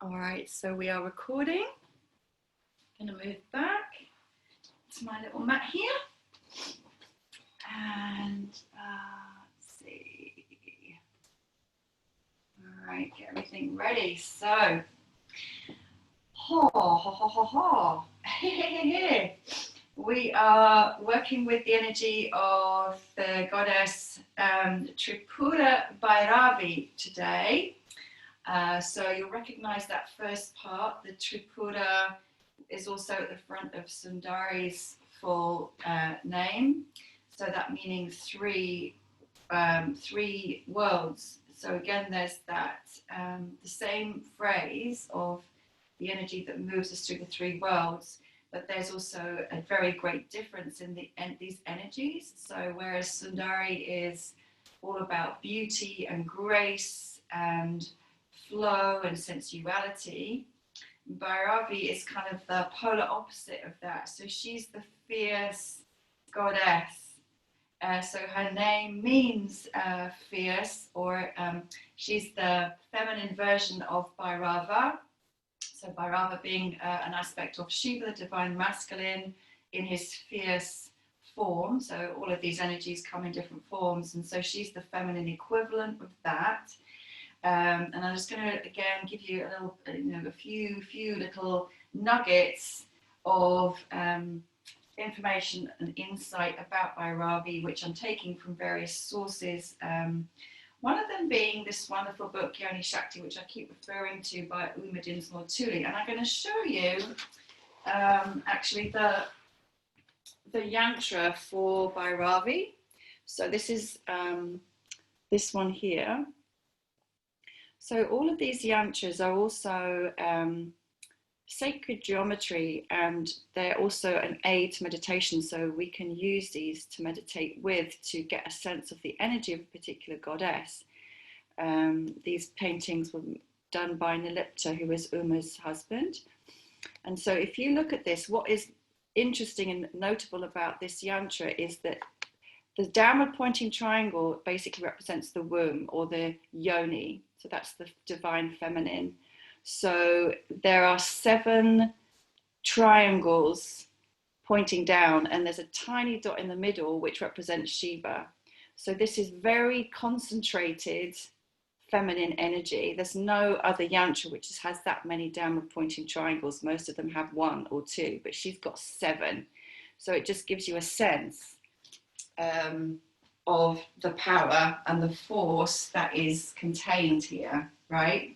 All right, so we are recording. I'm going to move back to my little mat here. And let's see. All right, get everything ready. So, we are working with the energy of the goddess Tripura Bhairavi today. So you'll recognize that first part. The Tripura is also at the front of Sundari's full name. So that meaning three worlds. So again, there's that the same phrase of the energy that moves us through the three worlds, but there's also a very great difference in these energies. So whereas Sundari is all about beauty and grace and flow and sensuality, Bhairavi is kind of the polar opposite of that. So she's the fierce goddess. So her name means fierce, or she's the feminine version of Bhairava. So Bhairava being an aspect of Shiva, the divine masculine, in his fierce form. So all of these energies come in different forms, and so she's the feminine equivalent of that. And I'm just going to again give you a few little nuggets of information and insight about Bhairavi, which I'm taking from various sources. One of them being this wonderful book, Yoni Shakti, which I keep referring to, by Uma Dinsmore Tuli. And I'm going to show you actually the yantra for Bhairavi. So this is this one here. So all of these yantras are also sacred geometry, and they're also an aid to meditation. So we can use these to meditate with, to get a sense of the energy of a particular goddess. These paintings were done by Nilipta, who is Uma's husband. And so if you look at this, what is interesting and notable about this yantra is that the downward pointing triangle basically represents the womb, or the yoni. So that's the divine feminine. So there are 7 triangles pointing down, and there's a tiny dot in the middle which represents Shiva. So this is very concentrated feminine energy. There's no other yantra which has that many downward pointing triangles. Most of them have 1 or 2, but she's got 7. So it just gives you a sense of the power and the force that is contained here, right?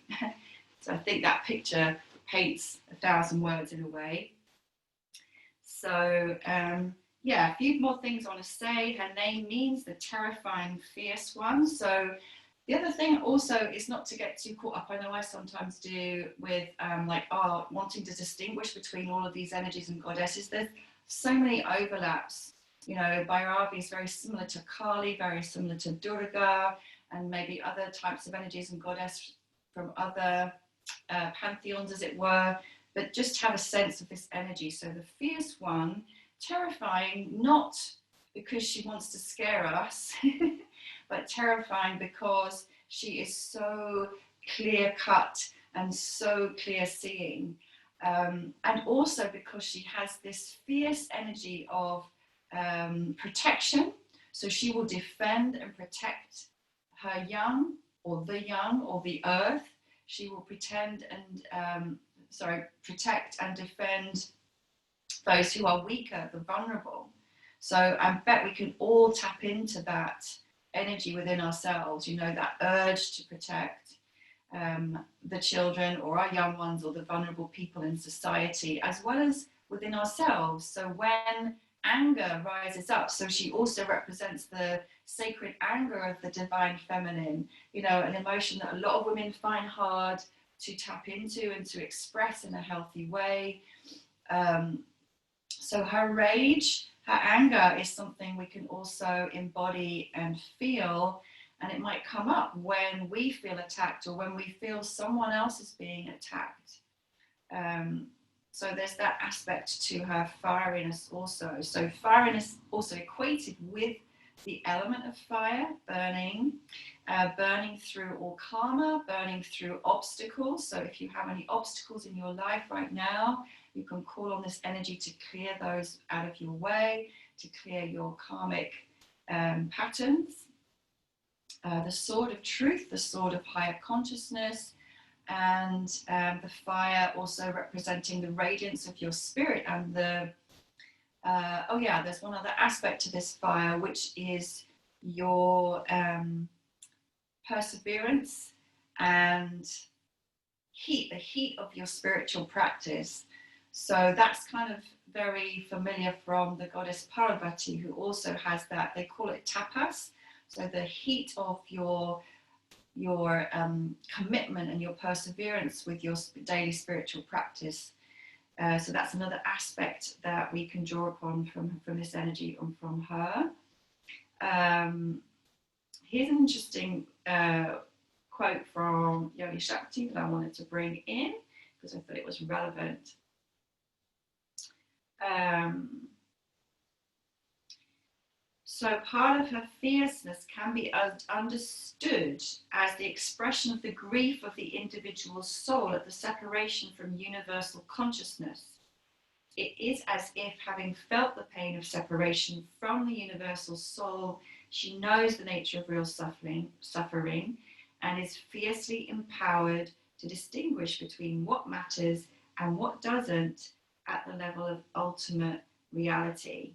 So I think that picture paints 1,000 words in a way. So yeah, a few more things I want to say. Her name means the terrifying, fierce one. So the other thing also is not to get too caught up. I know I sometimes do with wanting to distinguish between all of these energies and goddesses. There's so many overlaps. You know, Bhairavi is very similar to Kali, very similar to Durga, and maybe other types of energies and goddess from other pantheons, as it were, but just have a sense of this energy. So the fierce one, terrifying, not because she wants to scare us, but terrifying because she is so clear-cut and so clear-seeing, and also because she has this fierce energy of protection. So she will defend and protect her young, or the earth. She will protect and defend those who are weaker, the vulnerable. So I bet we can all tap into that energy within ourselves, you know, that urge to protect the children or our young ones or the vulnerable people in society, as well as within ourselves. So when anger rises up, so she also represents the sacred anger of the divine feminine, you know, an emotion that a lot of women find hard to tap into and to express in a healthy way. So her rage, her anger is something we can also embody and feel, and it might come up when we feel attacked or when we feel someone else is being attacked. So there's that aspect to her fieriness also. So fieriness also equated with the element of fire, burning, burning through all karma, burning through obstacles. So if you have any obstacles in your life right now, you can call on this energy to clear those out of your way, to clear your karmic patterns. The sword of truth, the sword of higher consciousness, and the fire also representing the radiance of your spirit. And the there's one other aspect to this fire, which is your perseverance and heat, the heat of your spiritual practice. So that's kind of very familiar from the goddess Parvati, who also has that. They call it tapas. So the heat of your commitment and your perseverance with your daily spiritual practice. So that's another aspect that we can draw upon from this energy and from her. Here's an interesting quote from Yoni Shakti that I wanted to bring in because I thought it was relevant. So part of her fierceness can be understood as the expression of the grief of the individual soul at the separation from universal consciousness. It is as if, having felt the pain of separation from the universal soul, she knows the nature of real suffering and is fiercely empowered to distinguish between what matters and what doesn't at the level of ultimate reality.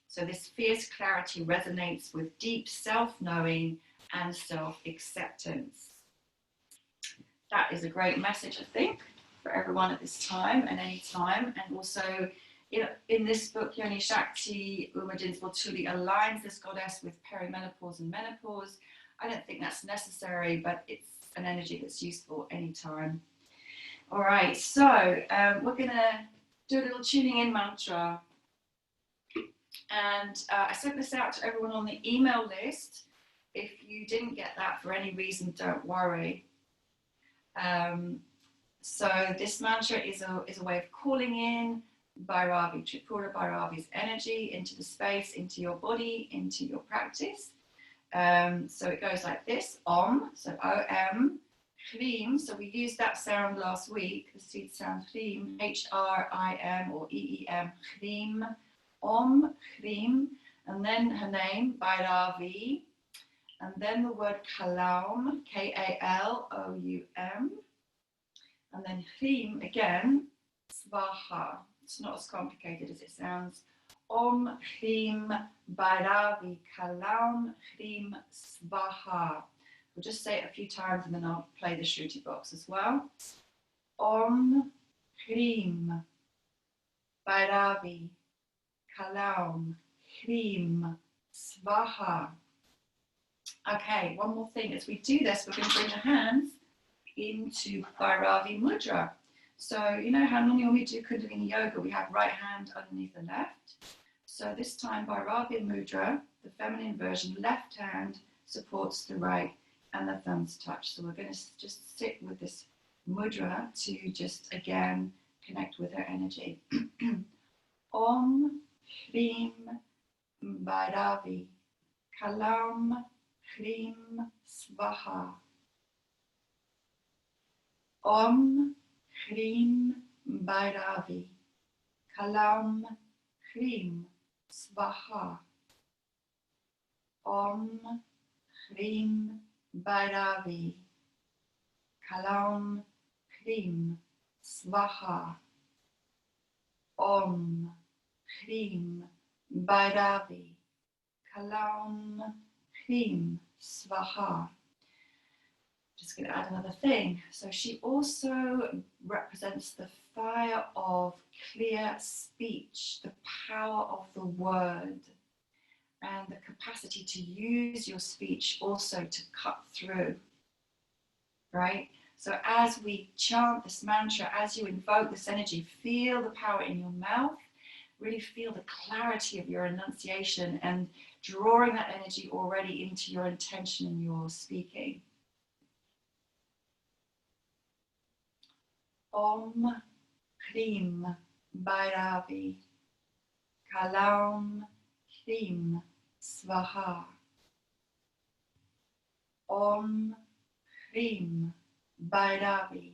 So this fierce clarity resonates with deep self-knowing and self-acceptance. That is a great message, I think, for everyone at this time and any time. And also, in this book, Yoni Shakti, Uma Dinsmore-Tuli aligns this goddess with perimenopause and menopause. I don't think that's necessary, but it's an energy that's useful anytime. All right, so we're going to do a little tuning in mantra. And I sent this out to everyone on the email list. If you didn't get that for any reason, don't worry. So this mantra is a way of calling in Bhairavi, Tripura Bhairavi's energy into the space, into your body, into your practice. So it goes like this: Om, so O-M, Hrim. So we used that sound last week, the seed sound Hrim, H-R-I-M or E-E-M, Hrim. Om, Hrim, and then her name, Bhairavi, and then the word Kalaum, K-A-L-O-U-M, and then Hrim again, Svaha. It's not as complicated as it sounds. Om, Hrim, Bhairavi, Kalaum, Hrim, Svaha. We'll just say it a few times and then I'll play the Shruti box as well. Om, Hrim, Bhairavi, Kalaum, Hrim, Svaha. Okay, one more thing. As we do this, we're going to bring the hands into Bhairavi Mudra. So, you know how normally when we do Kundalini Yoga, we have right hand underneath the left. So this time, Bhairavi Mudra, the feminine version, left hand supports the right and the thumbs touch. So we're going to just sit with this mudra to just, again, connect with her energy. Om, Hrim, Bhairavi, Kalaum, Hrim, Svaha. Om, Hrim, Bhairavi, Kalaum, Hrim, Svaha. Om, Hrim, Bhairavi, Kalaum, Hrim, Svaha. Om, Hrim, Bhairavi, Kalaum, Hrim, Svaha. Just going to add another thing. So she also represents the fire of clear speech, the power of the word, and the capacity to use your speech also to cut through, right? So as we chant this mantra, as you invoke this energy, feel the power in your mouth, really feel the clarity of your enunciation and drawing that energy already into your intention and your speaking. Om, Hrim, Bhairavi, Kalaum, Hrim, Svaha. Om Hrim Bhairavi.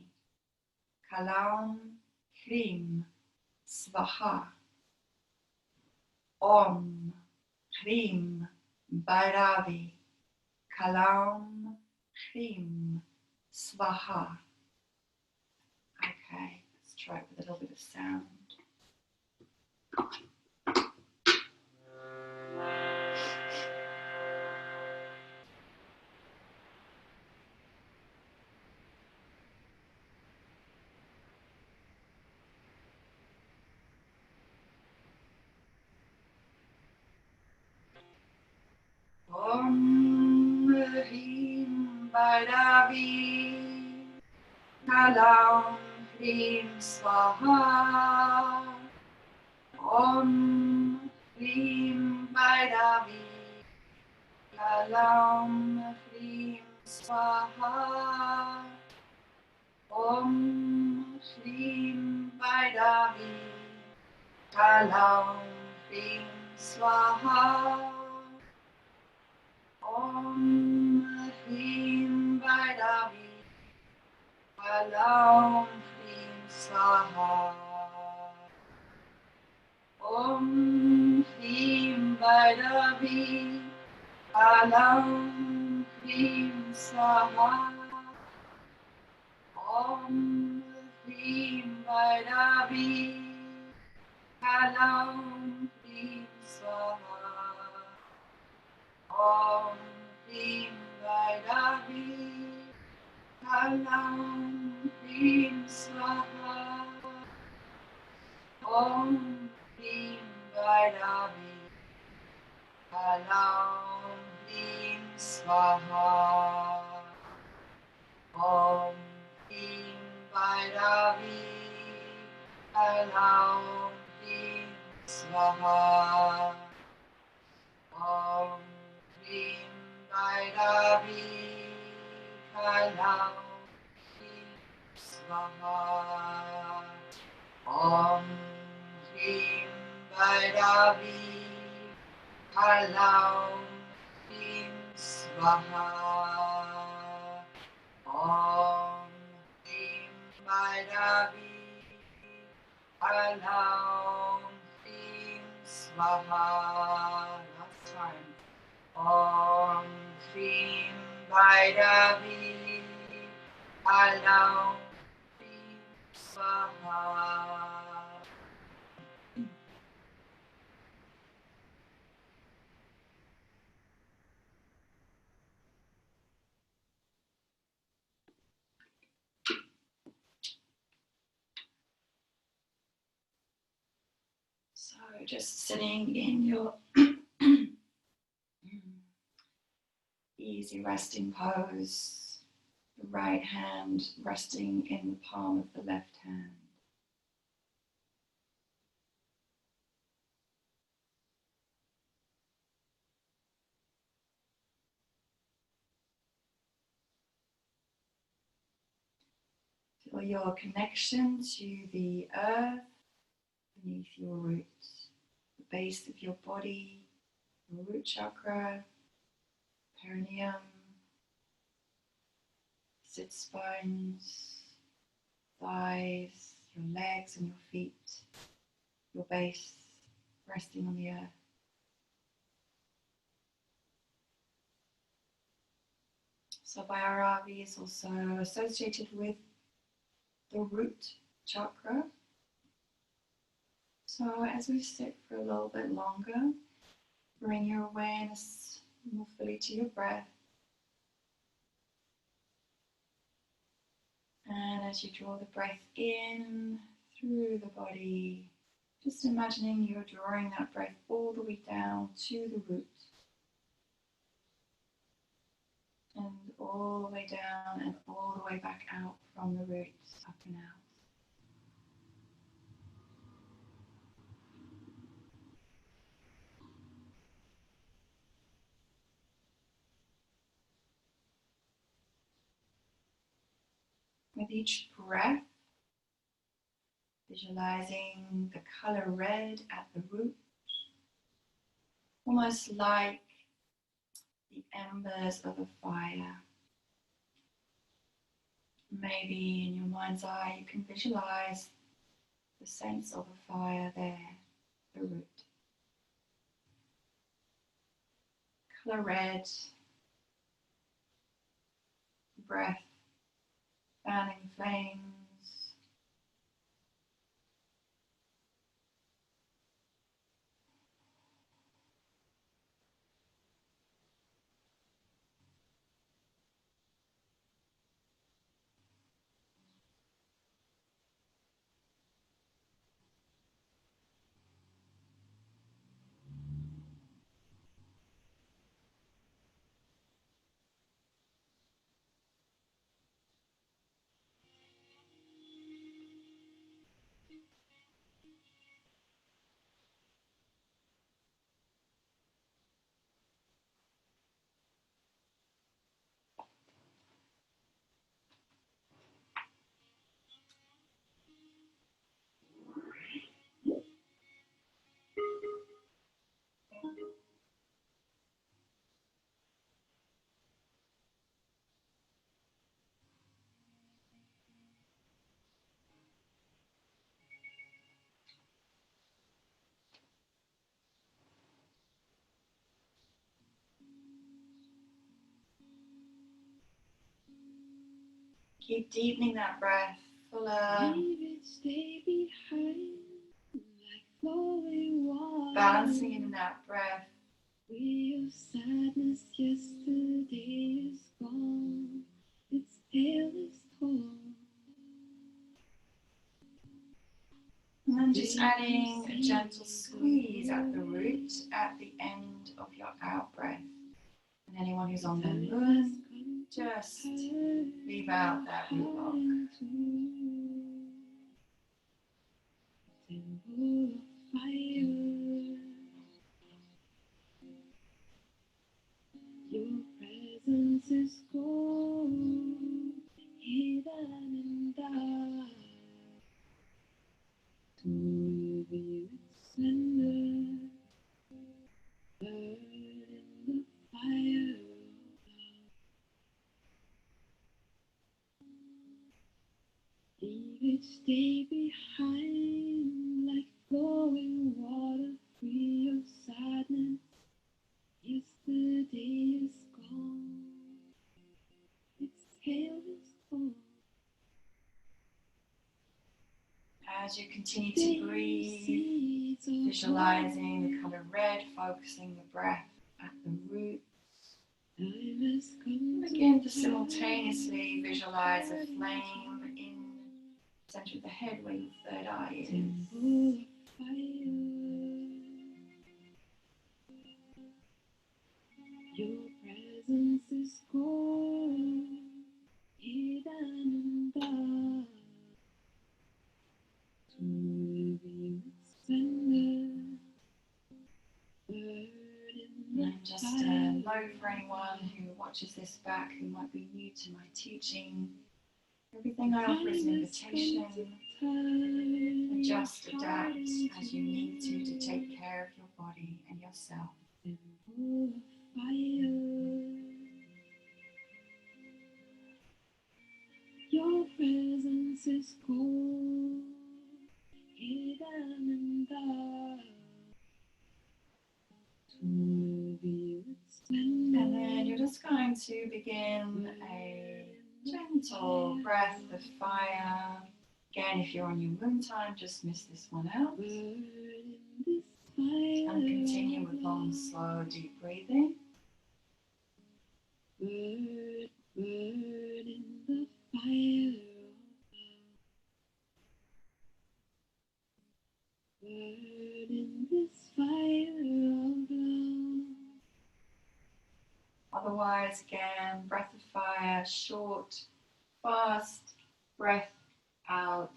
Kalam Hrim Svaha. Om Hrim Bhairavi. Kalam Hrim Svaha. Okay, let's try it with a little bit of sound. Om Hrim Bhairavi. Kalam Hrim Svaha. Om Hrim Bhairavi. Kalam Hrim Svaha. Om Hrim Bhairavi. Kalam Hrim Svaha. Om Hrim Bhairavi. Kalam Hrim Svaha. Om Hrim Bhairavi. Kalam Hrim Svaha. Om Hrim Bhairavi. Kalam Hrim Svaha. Om Hrim Bhairavi. Kalam Hrim Svaha. Om Hrim Bhairavi. Kalam Hrim Svaha. Om Hrim Bhairavi. Kalam Hrim Svaha. Om Hrim Bhairavi. Kalam Hrim Svaha. Om Hrim Bhairavi. Kalam Hrim Svaha. Om Hrim Bhairavi. Kalam Hrim Svaha. Last time. Om Hrim Bhairavi. Kalam Hrim Svaha. So just sitting in your easy resting pose, the right hand resting in the palm of the left hand. Feel your connection to the earth beneath your roots, the base of your body, your root chakra, perineum, sit spines, thighs, your legs and your feet, your base resting on the earth. So Bhairavi is also associated with the root chakra. So as we sit for a little bit longer, bring your awareness more fully to your breath. And as you draw the breath in through the body, just imagining you're drawing that breath all the way down to the root. And all the way down and all the way back out from the roots, up and out. With each breath, visualizing the color red at the root, almost like the embers of a fire. Maybe in your mind's eye you can visualize the sense of a fire there, the root. Colour red, breath, fanning flames. Keep deepening that breath, fuller, balancing in that breath. Of sadness yesterday is gone, its pale is torn. And then just adding a gentle squeeze at the root at the end of your out breath. And anyone who's on the moon, just leave out that root lock. Your presence is gold, hidden in dark. To you it's surrender, burn in the fire of love. Leave each day behind like flowing water, free of sadness. Yesterday is gone, its pale is torn. As you continue to breathe, visualizing the color red, focusing the breath at the root. Begin to simultaneously visualize a flame in the center of the head where your third eye is. Your presence is gold, hidden in dark. To reveal its splendor, And just a note for anyone who watches this back who might be new to my teaching. Everything I offer is an invitation. Adjust, adapt as you need to take care of your body and yourself. Your presence is gold, hidden in dark. To reveal its splendor. And then you're just going to begin a gentle breath of fire. Again, if you're on your moon time, just miss this one out. And continue with long, slow, deep breathing. Burn in the fire of love. Burn in this fire of love. Otherwise, again, breath of fire, short, fast, breath out.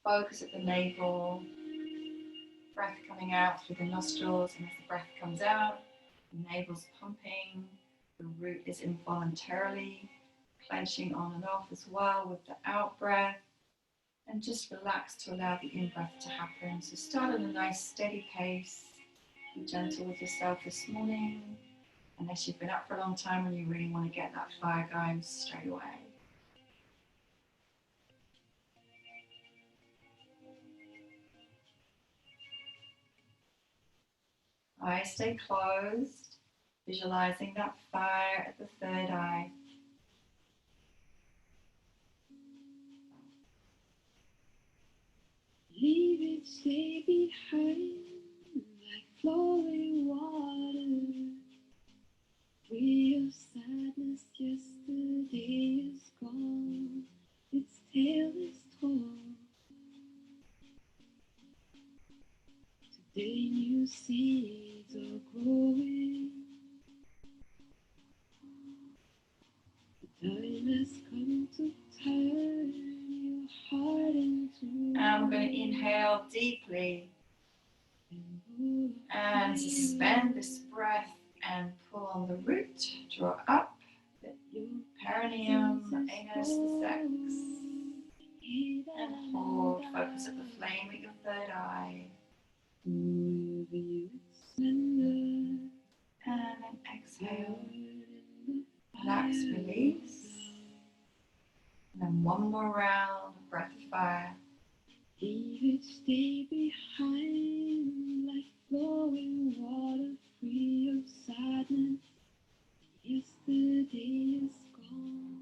Focus at the navel. Breath coming out through the nostrils, and as the breath comes out, the navel's pumping. The root is involuntarily clenching on and off as well with the out breath. And just relax to allow the in-breath to happen. So start at a nice steady pace. Be gentle with yourself this morning, unless you've been up for a long time and you really want to get that fire going straight away. Eyes stay closed, visualizing that fire at the third eye. Leave it stay behind like flowing water. Free of sadness, yesterday is gone. Its tale is told. Today new seeds are growing. The time has come to turn your heart into. And we're going to inhale deeply and suspend this breath and pull on the root, draw up, perineum, anus, the sex, and hold. Focus at the flame at your third eye. And then exhale, relax, release. And then one more round of breath of fire. Leave it stay behind like flowing water, free of sadness. Yesterday is gone.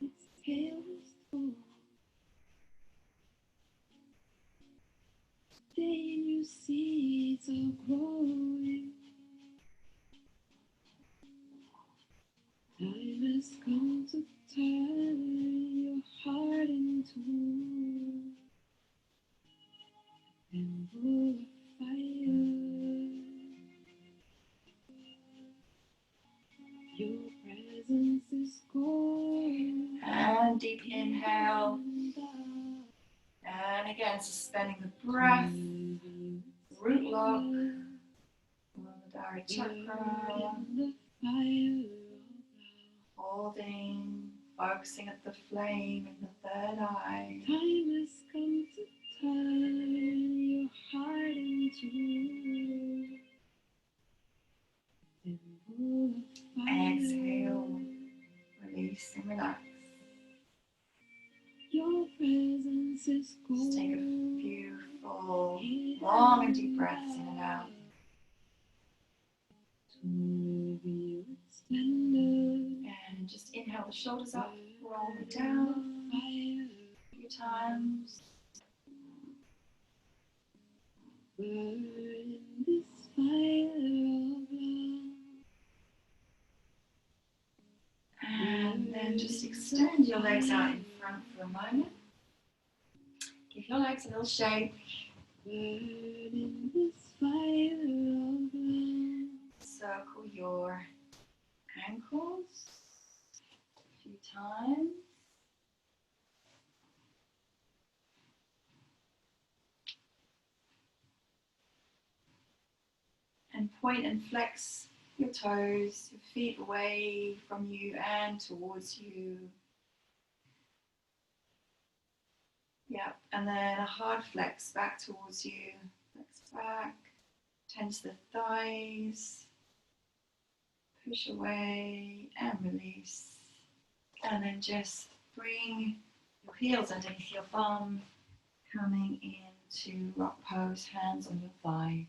Its tale is told. Today new seeds are growing. Time has come to turn your heart into an ember of fire. Your presence is gold. And deep inhale. And again, suspending the breath. Root lock. Muladhara chakra. Holding. Focusing at the flame in the third eye. Time has come to turn your heart into an ember of fire. Exhale. Release and relax. Your presence is gold. Just take a few full, long and deep breaths in and out. To reveal its splendor. And just inhale the shoulders up, roll them down a few times. Burn in this fire of love. And then just extend your legs out in front for a moment. Give your legs a little shake. Burn in this fire of love. Circle your ankles a few times. And point and flex your toes, your feet away from you and towards you. Yep, and then a hard flex back towards you. Flex back, tense the thighs, push away and release. And then just bring your heels underneath your bum, coming into rock pose, hands on your thighs.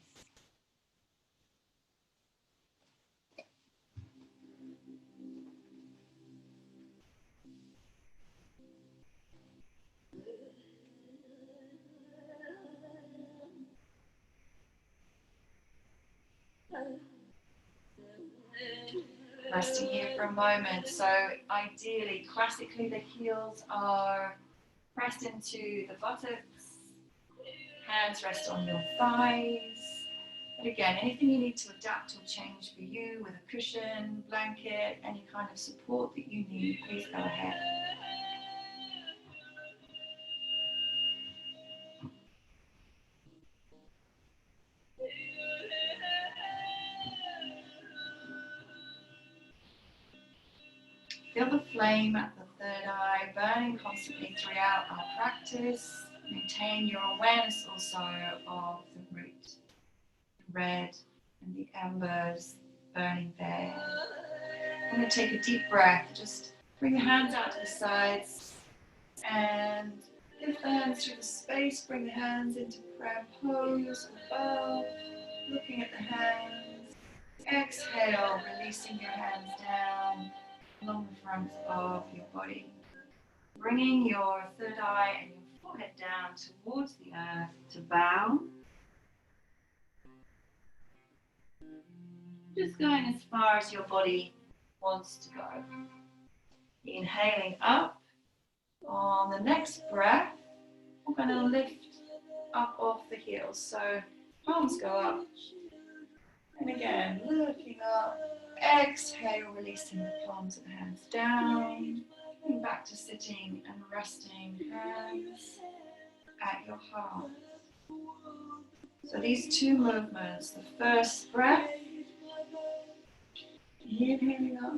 Resting here for a moment. So ideally, classically, the heels are pressed into the buttocks, hands rest on your thighs. But again, anything you need to adapt or change for you with a cushion, blanket, any kind of support that you need, please go ahead. Feel the flame at the third eye burning constantly throughout our practice. Maintain your awareness also of the root. red and the embers burning there. I'm going to take a deep breath. Just bring the hands out to the sides and lift the hands through the space. Bring the hands into prayer pose above, looking at the hands. Exhale, releasing your hands down along the front of your body. Bringing your third eye and your forehead down towards the earth to bow. Just going as far as your body wants to go. Inhaling up. On the next breath, we're going to lift up off the heels. So palms go up. And again, looking up. Exhale, releasing the palms of the hands down. Coming back to sitting and resting hands at your heart. So these two movements, the first breath, inhaling up,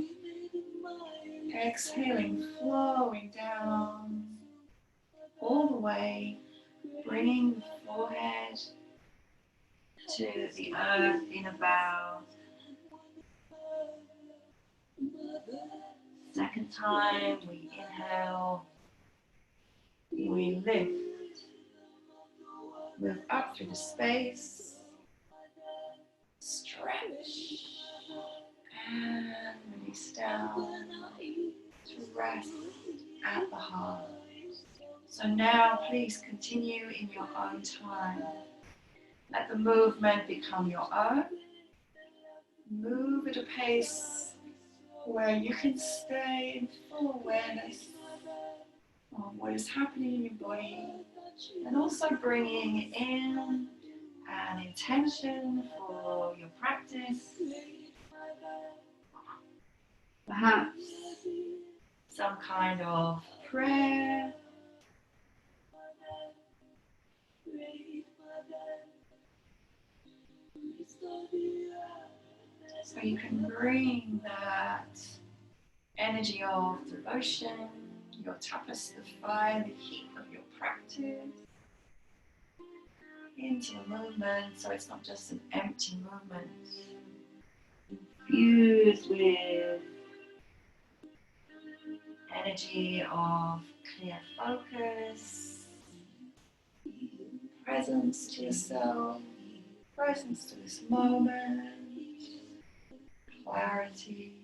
exhaling, flowing down all the way, bringing the forehead to the earth in a bow. Second time, we inhale, we lift, move up through the space, stretch, and release down to rest at the heart. So now please continue in your own time. Let the movement become your own. Move at a pace where you can stay in full awareness of what is happening in your body, and also bringing in an intention for your practice. Perhaps some kind of prayer. So you can bring that energy of devotion, your tapas, the fire, the heat of your practice into the movement, so it's not just an empty movement. Infused with energy of clear focus, presence to yourself, presence to this moment, clarity.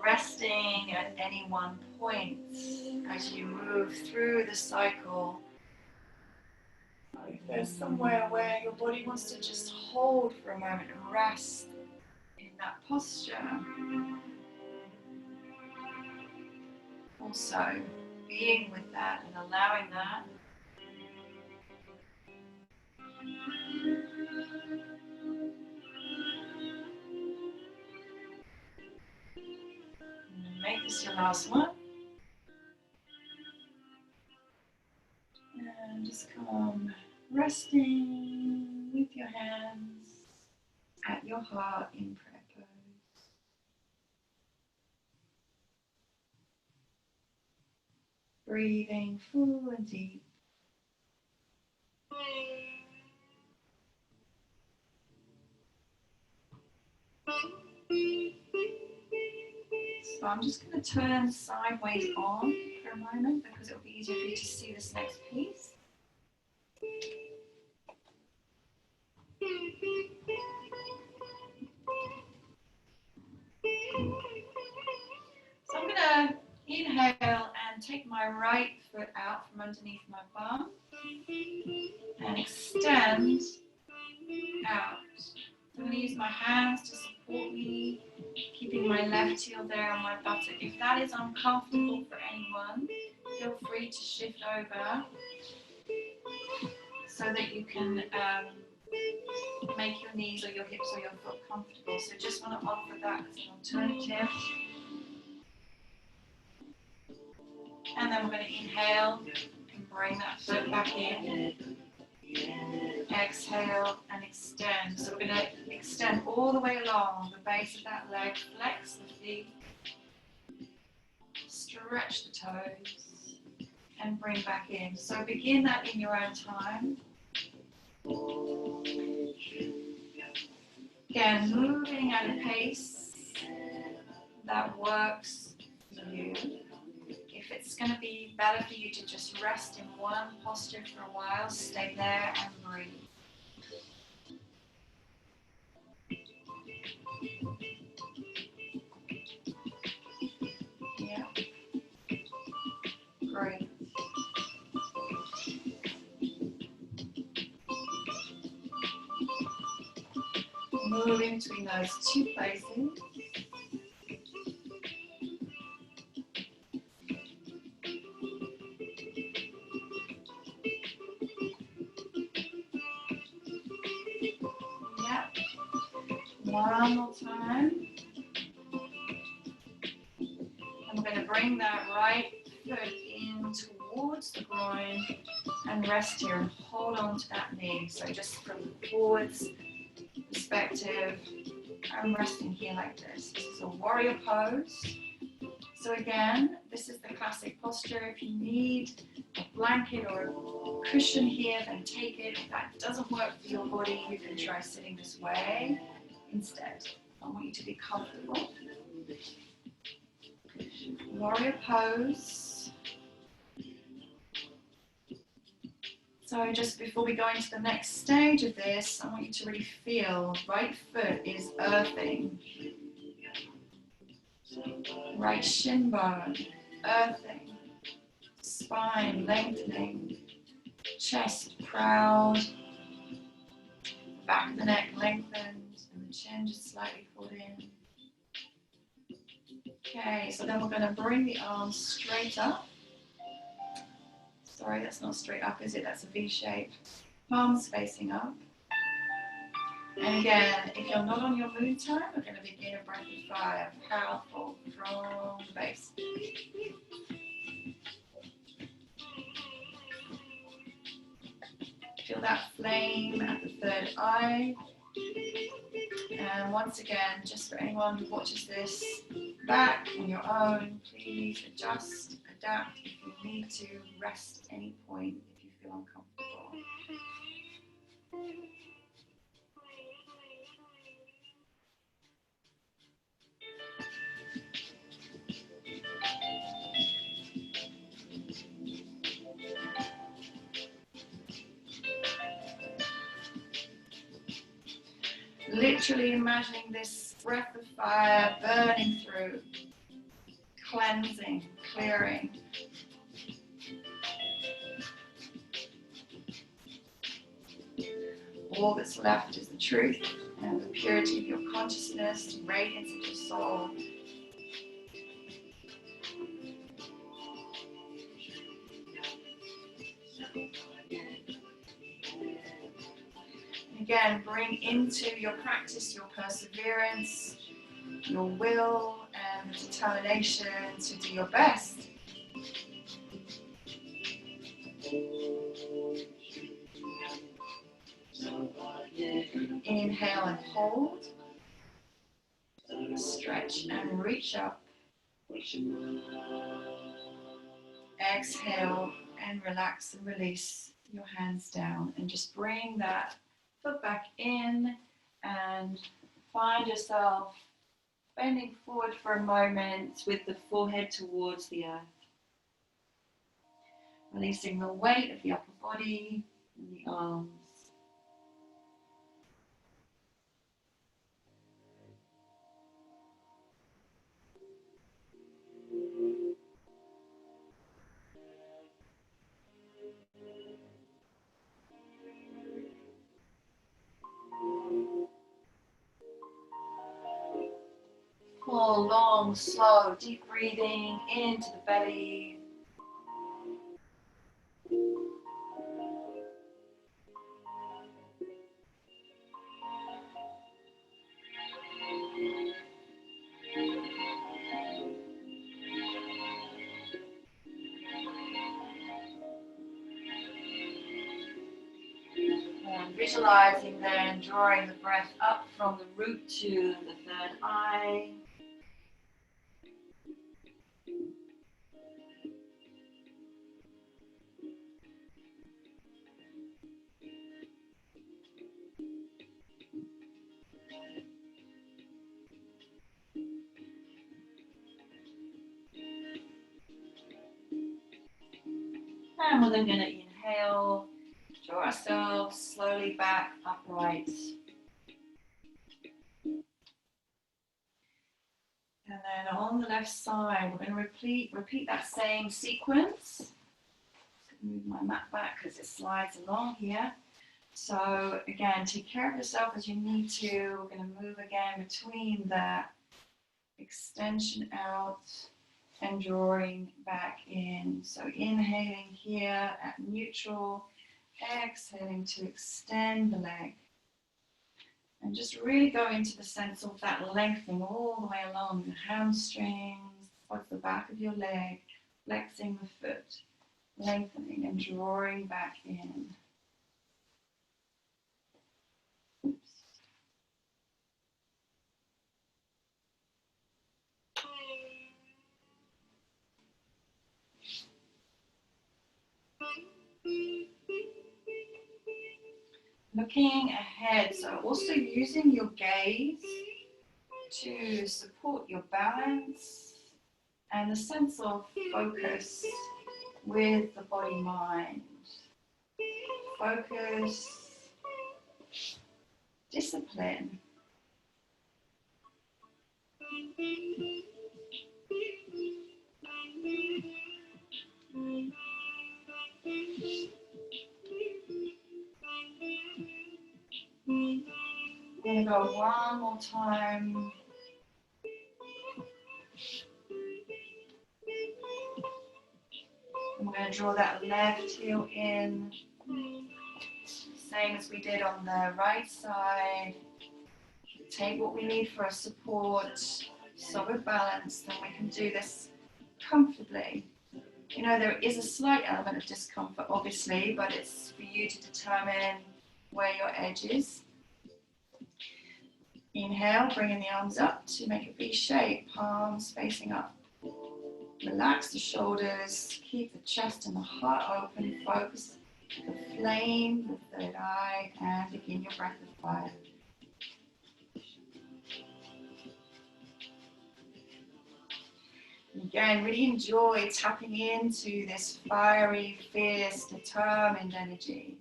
Resting at any one point as you move through the cycle. If there's somewhere where your body wants to just hold for a moment and rest in that posture. Also being with that and allowing that. Make this your last one. And just come resting with your hands at your heart in prayer pose. Breathing full and deep. So I'm just going to turn sideways on for a moment because it'll be easier for you to see this next piece. So I'm going to inhale and take my right foot out from underneath my bum and extend out. I'm going to use my hands to support me, keeping my left heel there on my buttock. If that is uncomfortable for anyone, feel free to shift over so that you can make your knees or your hips or your foot comfortable. So just want to offer that as an alternative. And then we're going to inhale and bring that foot back in. Exhale and extend. So we're going to extend all the way along the base of that leg. Flex the feet. Stretch the toes. And bring back in. So begin that in your own time. Again, moving at a pace that works for you. If it's going to be better for you to just rest in one posture for a while, stay there and breathe. Yeah. Great. Moving between those two places. One more time. I'm going to bring that right foot in towards the groin and rest here and hold on to that knee. So just from the forwards perspective, I'm resting here like this. This is a warrior pose. So again, this is the classic posture. If you need a blanket or a cushion here, then take it. If that doesn't work for your body, you can try sitting this way instead. I want you to be comfortable. Warrior pose. So just before we go into the next stage of this, I want you to really feel right foot is earthing. Right shin bone, earthing. Spine lengthening. Chest proud. Back of the neck lengthened. And the chin just slightly pulled in. Okay, so then we're going to bring the arms straight up. Sorry, that's not straight up, is it? That's a V shape. Palms facing up. And again, if you're not on your moon time, we're going to begin a breath of fire. Powerful from the base. Feel that flame at the third eye. And once again, just for anyone who watches this back on your own, please adjust, adapt if you need to, rest at any point if you feel uncomfortable. Literally imagining this breath of fire burning through, cleansing, clearing. All that's left is the truth and the purity of your consciousness, the radiance of your soul. Again, bring into your practice your perseverance, your will and determination to do your best. Inhale and hold. Stretch and reach up. Exhale and relax and release your hands down. And just bring that foot back in and find yourself bending forward for a moment with the forehead towards the earth. Releasing the weight of the upper body and the arms. beautiful, long, slow, deep breathing into the belly. And visualizing then drawing the breath up from the root to the third eye. And we're then going to inhale, draw ourselves slowly back upright. And then on the left side, we're going to repeat that same sequence. Move my mat back because it slides along here. So again, take care of yourself as you need to. We're going to move again between the extension out and drawing back in. So inhaling here at neutral, exhaling to extend the leg. And just really go into the sense of that lengthening all the way along the hamstrings, towards the back of your leg, flexing the foot, lengthening and drawing back in. Oops. Looking ahead, so also using your gaze to support your balance and the sense of focus with the body-mind. Focus, discipline. We're going to go one more time. And we're going to draw that left heel in, same as we did on the right side. Take what we need for a support, so we're balanced, and we can do this comfortably. You know, there is a slight element of discomfort, obviously, but it's for you to determine where your edge is. Inhale, bringing the arms up to make a V shape, palms facing up. Relax the shoulders, keep the chest and the heart open, focus the flame, the third eye, and begin your breath of fire. Again, really enjoy tapping into this fiery, fierce, determined energy.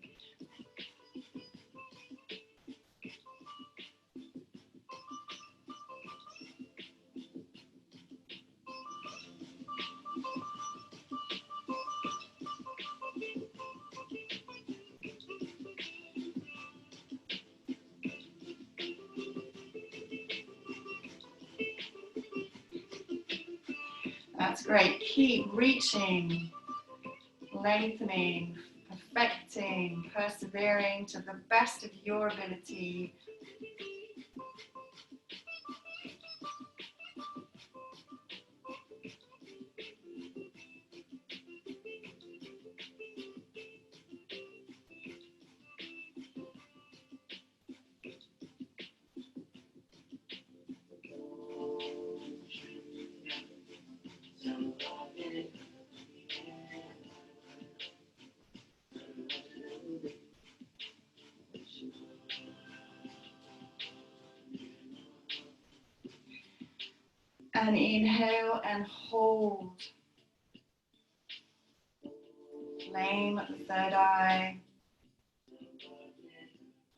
That's great. Keep reaching, lengthening, perfecting, persevering to the best of your ability. And inhale and hold. Flame at the third eye.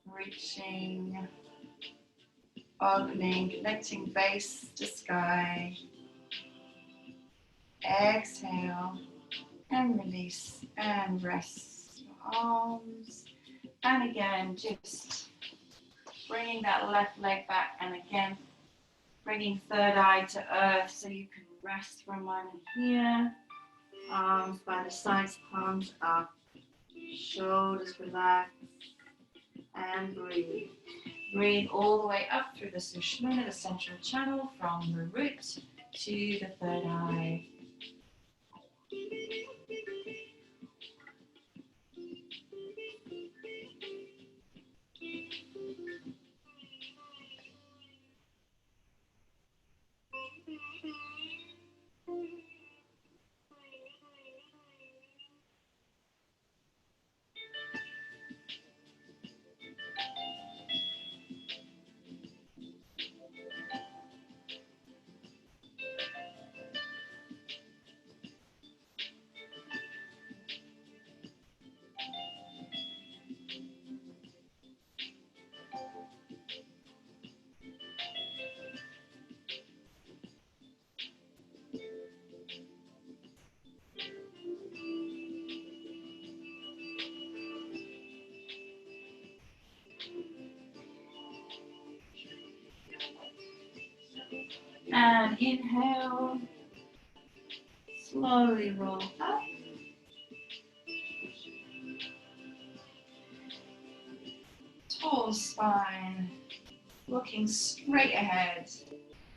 Reaching, opening, connecting base to sky. Exhale and release and rest your arms. And again, just bringing that left leg back and again Bringing third eye to earth so you can rest for a moment here. Arms by the sides, palms up. Shoulders relax. And breathe. Breathe all the way up through the Sushumna, the central channel, from the root to the third eye. And inhale, slowly roll up. Tall spine, looking straight ahead,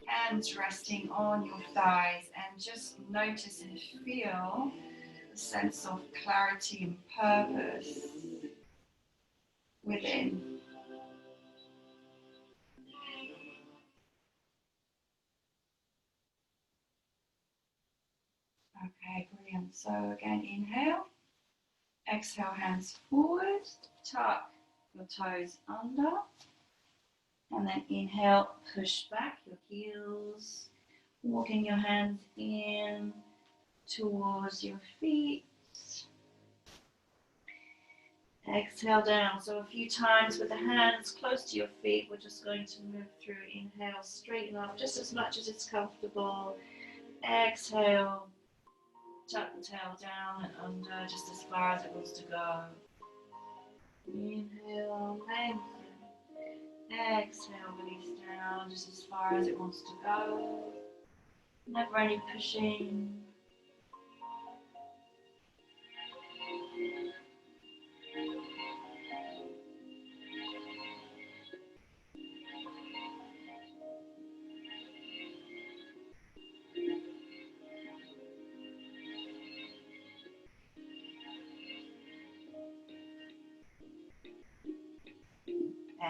hands resting on your thighs, and just notice and feel a sense of clarity and purpose within. Okay, brilliant. So again, inhale, exhale, hands forward, tuck your toes under, and then inhale, push back your heels, walking your hands in towards your feet. Exhale down. So a few times with the hands close to your feet, we're just going to move through. Inhale, straighten up just as much as it's comfortable. Exhale, tuck the tail down and under just as far as it wants to go. Inhale, lengthen. Exhale, release down just as far as it wants to go. Never any pushing.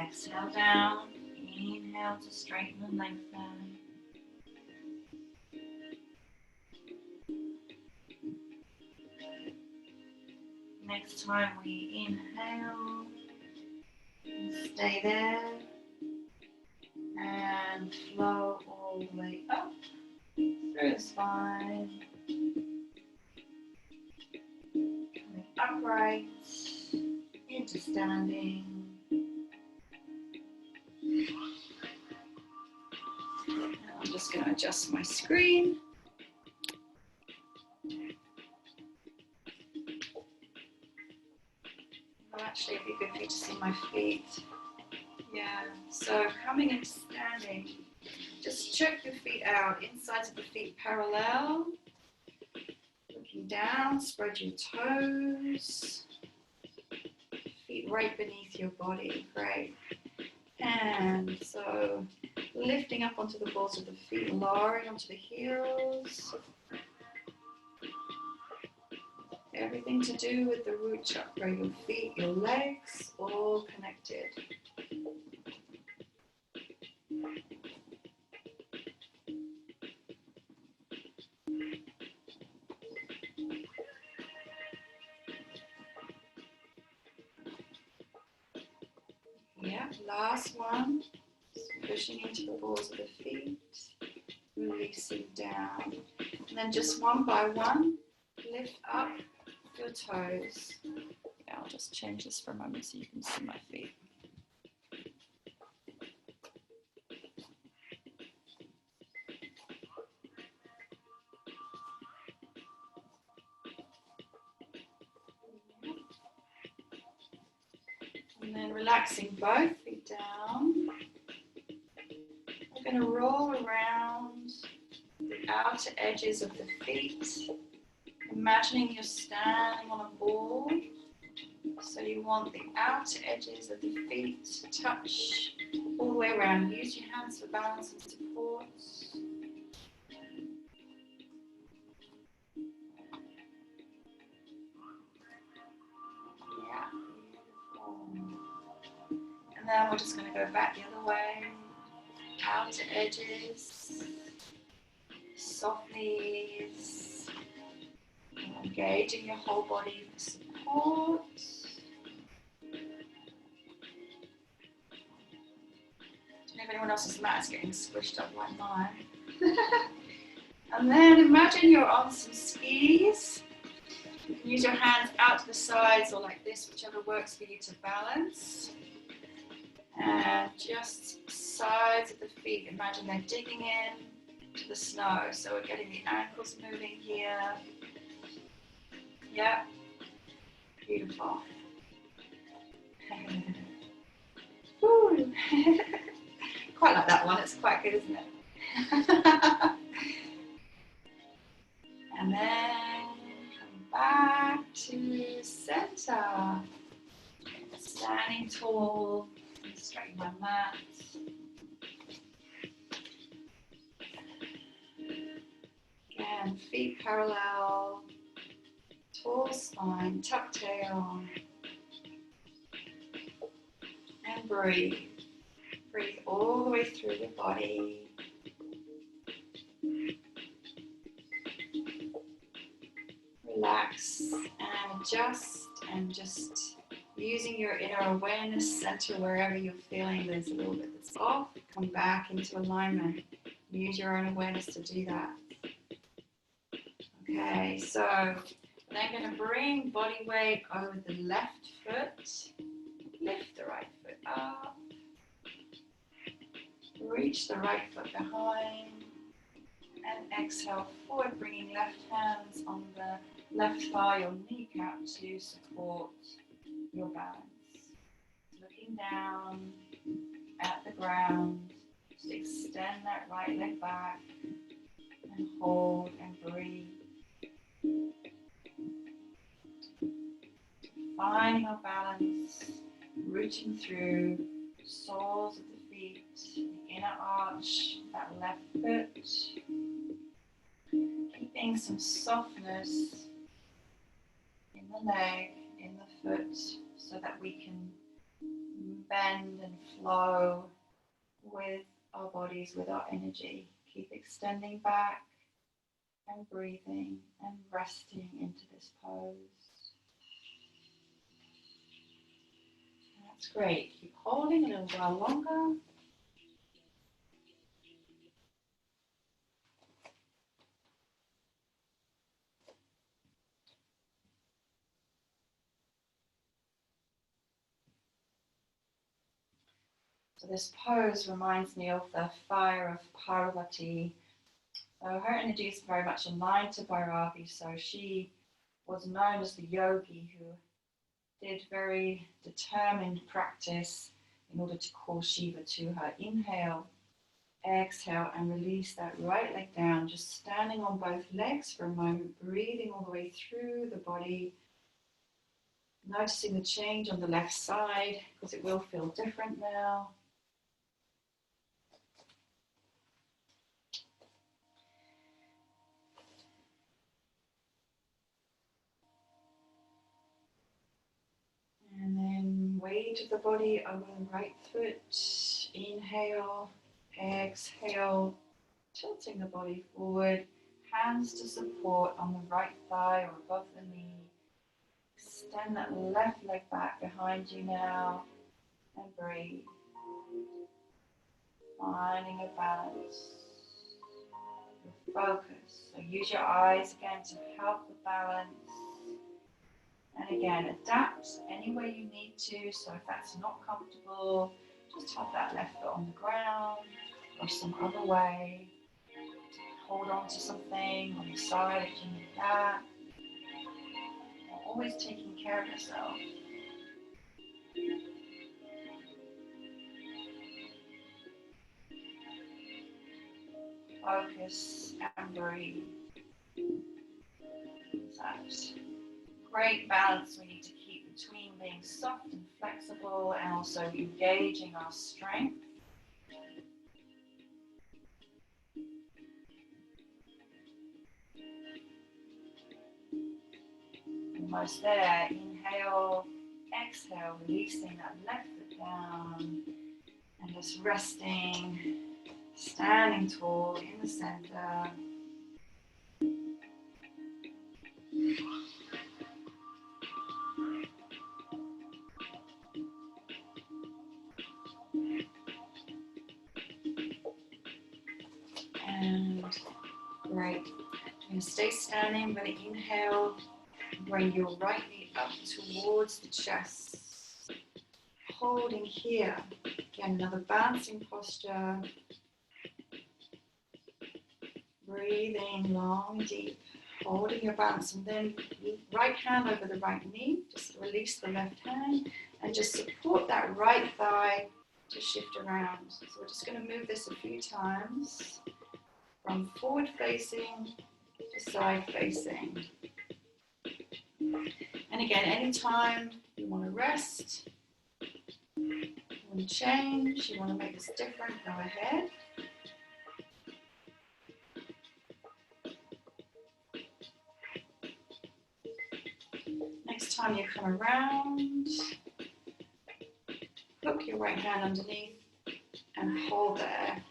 Exhale down. Inhale to straighten and lengthen. Next time we inhale, stay there and flow all the way up through the spine. Coming upright into standing. I'm just going to adjust my screen. Well, actually, it'd be good for you to see my feet. Yeah, so coming and standing, just check your feet out. Insides of the feet parallel. Looking down, spread your toes. Feet right beneath your body, great. And so lifting up onto the balls of the feet, lowering onto the heels. Everything to do with the root chakra, your feet, your legs, all connected. Yeah, last one. Pushing into the balls of the feet, releasing down. And then just one by one, lift up your toes. Yeah, I'll just change this for a moment so you can see my feet. And then relaxing both feet down. We're We're going to roll around the outer edges of the feet, imagining you're standing on a ball. So you want the outer edges of the feet to touch all the way around. Use your hands for balance and support. Yeah, beautiful. And then we're just going to go back the other way. Outer edges, soft knees, engaging your whole body for support. Don't know if anyone else's mat is getting squished up like mine. And then imagine you're on some skis. You can use your hands out to the sides or like this, whichever works for you to balance. And just sides of the feet, imagine they're digging in to the snow. So we're getting the ankles moving here. Yeah, beautiful. Woo. Quite like that one, it's quite good, isn't it? And then come back to center. Standing tall. Straighten my mat. Again, feet parallel, tall spine, tuck tail, and breathe. Breathe all the way through your body. Relax and adjust, and just using your inner awareness center wherever you're feeling there's a little bit that's off, come back into alignment. Use your own awareness to do that. Okay, so then going to bring body weight over the left foot, lift the right foot up, reach the right foot behind, and exhale forward, bringing left hands on the left thigh or kneecap to support your balance. Looking down at the ground, just extend that right leg back and hold and breathe. Finding our balance, rooting through soles of the feet, the inner arch, that left foot. Keeping some softness in the leg, in the foot, so that we can bend and flow with our bodies, with our energy. Keep extending back and breathing and resting into this pose. That's great. Keep holding a little while longer. So this pose reminds me of the fire of Parvati. So her energy is very much aligned to Bhairavi. So she was known as the yogi who did very determined practice in order to call Shiva to her. Inhale, exhale, and release that right leg down. Just standing on both legs for a moment, breathing all the way through the body. Noticing the change on the left side, because it will feel different now. And then weight of the body over the right foot. Inhale, exhale, tilting the body forward. Hands to support on the right thigh or above the knee. Extend that left leg back behind you now and breathe. Finding a balance. Your focus. So use your eyes again to help the balance. And again, adapt any way you need to. So if that's not comfortable, just have that left foot on the ground or some other way. Hold on to something on the side if you need that. You're always taking care of yourself. Focus and breathe. That great balance we need to keep between being soft and flexible and also engaging our strength. Almost there. Inhale, exhale, releasing that left foot down and just resting, standing tall in the center. And great. You're going to stay standing. I'm going to inhale. Bring your right knee up towards the chest. Holding here. Again, another balancing posture. Breathing long, deep. Holding your balance. And then right hand over the right knee. Just release the left hand. And just support that right thigh to shift around. So we're just going to move this a few times. From forward facing to side facing. And again, anytime you want to rest, you want to change, you want to make this different, go ahead. Next time you come around, hook your right hand underneath and hold there.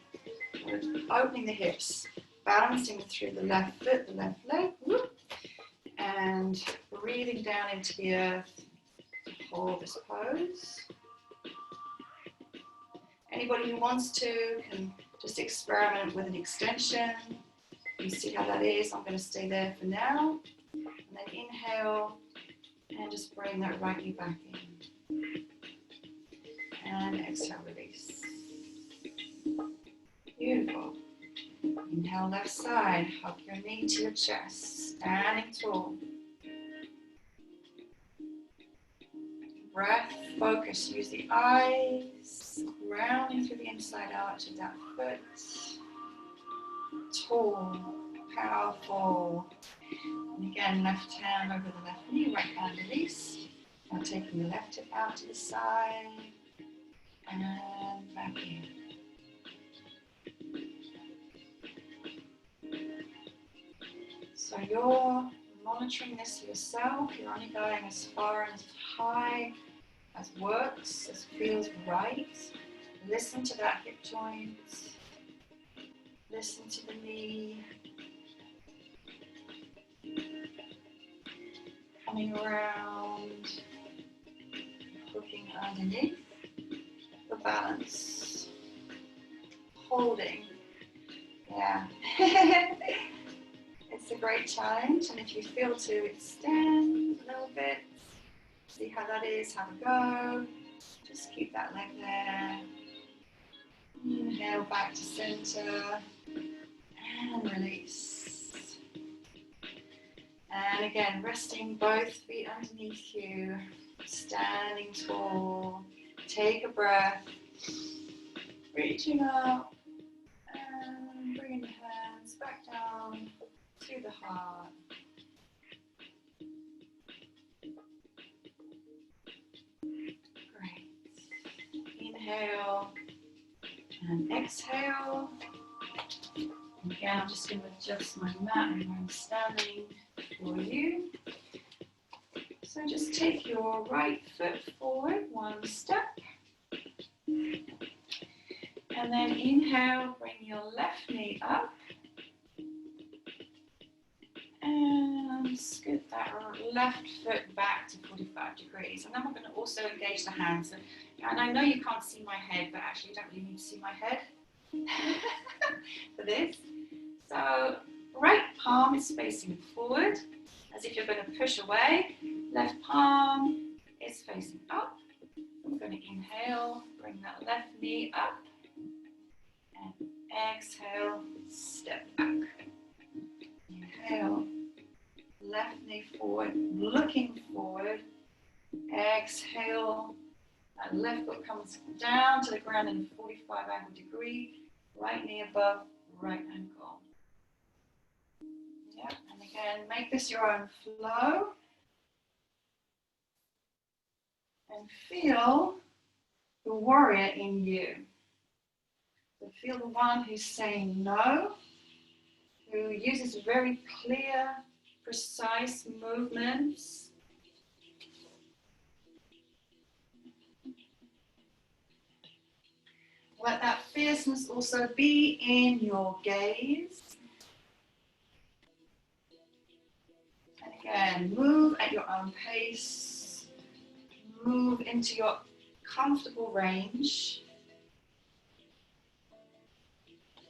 Opening the hips, balancing through the left foot, the left leg, and breathing down into the earth to hold this pose. Anybody who wants to can just experiment with an extension and see how that is. I'm going to stay there for now. And then inhale and just bring that right knee back in. And exhale, release. Beautiful. Inhale, left side. Hug your knee to your chest. Standing tall. Breath, focus. Use the eyes. Grounding through the inside arch of that foot. Tall, powerful. And again, left hand over the left knee, right hand release. Now taking the left hip out to the side. And back in. So you're monitoring this yourself. You're only going as far and as high as works, as feels right. Listen to that hip joint. Listen to the knee. Coming around. Hooking underneath. The balance. Holding. Yeah. It's a great challenge, and if you feel to extend a little bit, see how that is, have a go. Just keep that leg there. Inhale back to center and release. And again, resting both feet underneath you, standing tall. Take a breath, reaching up and bringing the hands back down to the heart. Great. Inhale and exhale. Again, I'm just going to adjust my mat and where I'm standing for you. So just take your right foot forward one step. And then inhale, bring your left knee up. And scoot that left foot back to 45 degrees. And then we're going to also engage the hands. And I know you can't see my head, but actually you don't really need to see my head for this. So right palm is facing forward, as if you're going to push away. Left palm is facing up. I'm going to inhale, bring that left knee up. And exhale, step back. Inhale, left knee forward, looking forward. Exhale, that left foot comes down to the ground in a 45 angle degree. Right knee above, right ankle. Yeah, and again, make this your own flow. And feel the warrior in you. So feel the one who's saying no, who uses very clear, precise movements. Let that fierceness also be in your gaze. And again, move at your own pace. Move into your comfortable range.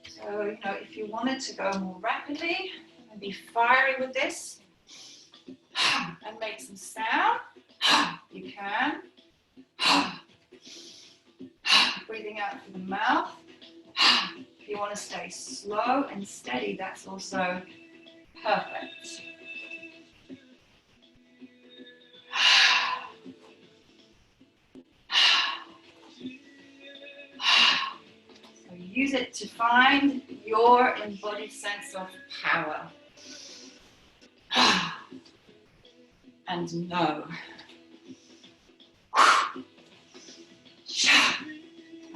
So, if you wanted to go more rapidly and be fiery with this and make some sound, you can. Breathing out through the mouth. If you want to stay slow and steady, that's also perfect. So use it to find your embodied sense of power. And no.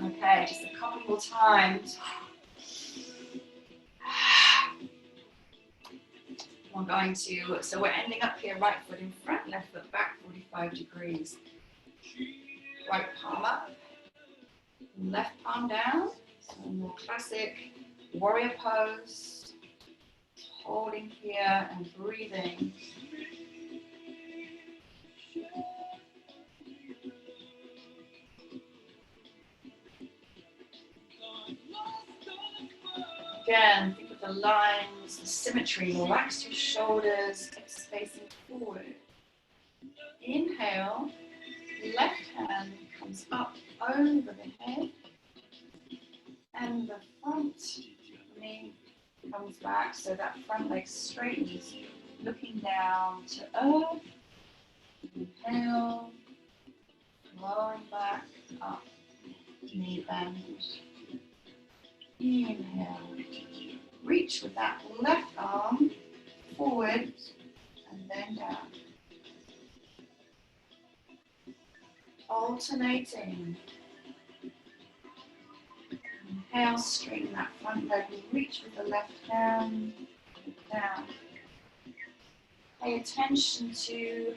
Okay, just a couple more times. We're going to, so we're ending up here, right foot in front, left foot back, 45 degrees. Right palm up, left palm down. So more classic warrior pose. Holding here and breathing. Again, think of the lines, the symmetry. Relax your shoulders, hips facing forward. Inhale, left hand comes up over the head, and the front knee comes back, so that front leg straightens, looking down to earth. Inhale, lowering back, up, knee bend. Inhale, reach with that left arm forward and then down. Alternating. Inhale, straighten that front leg, reach with the left hand, down. Pay attention to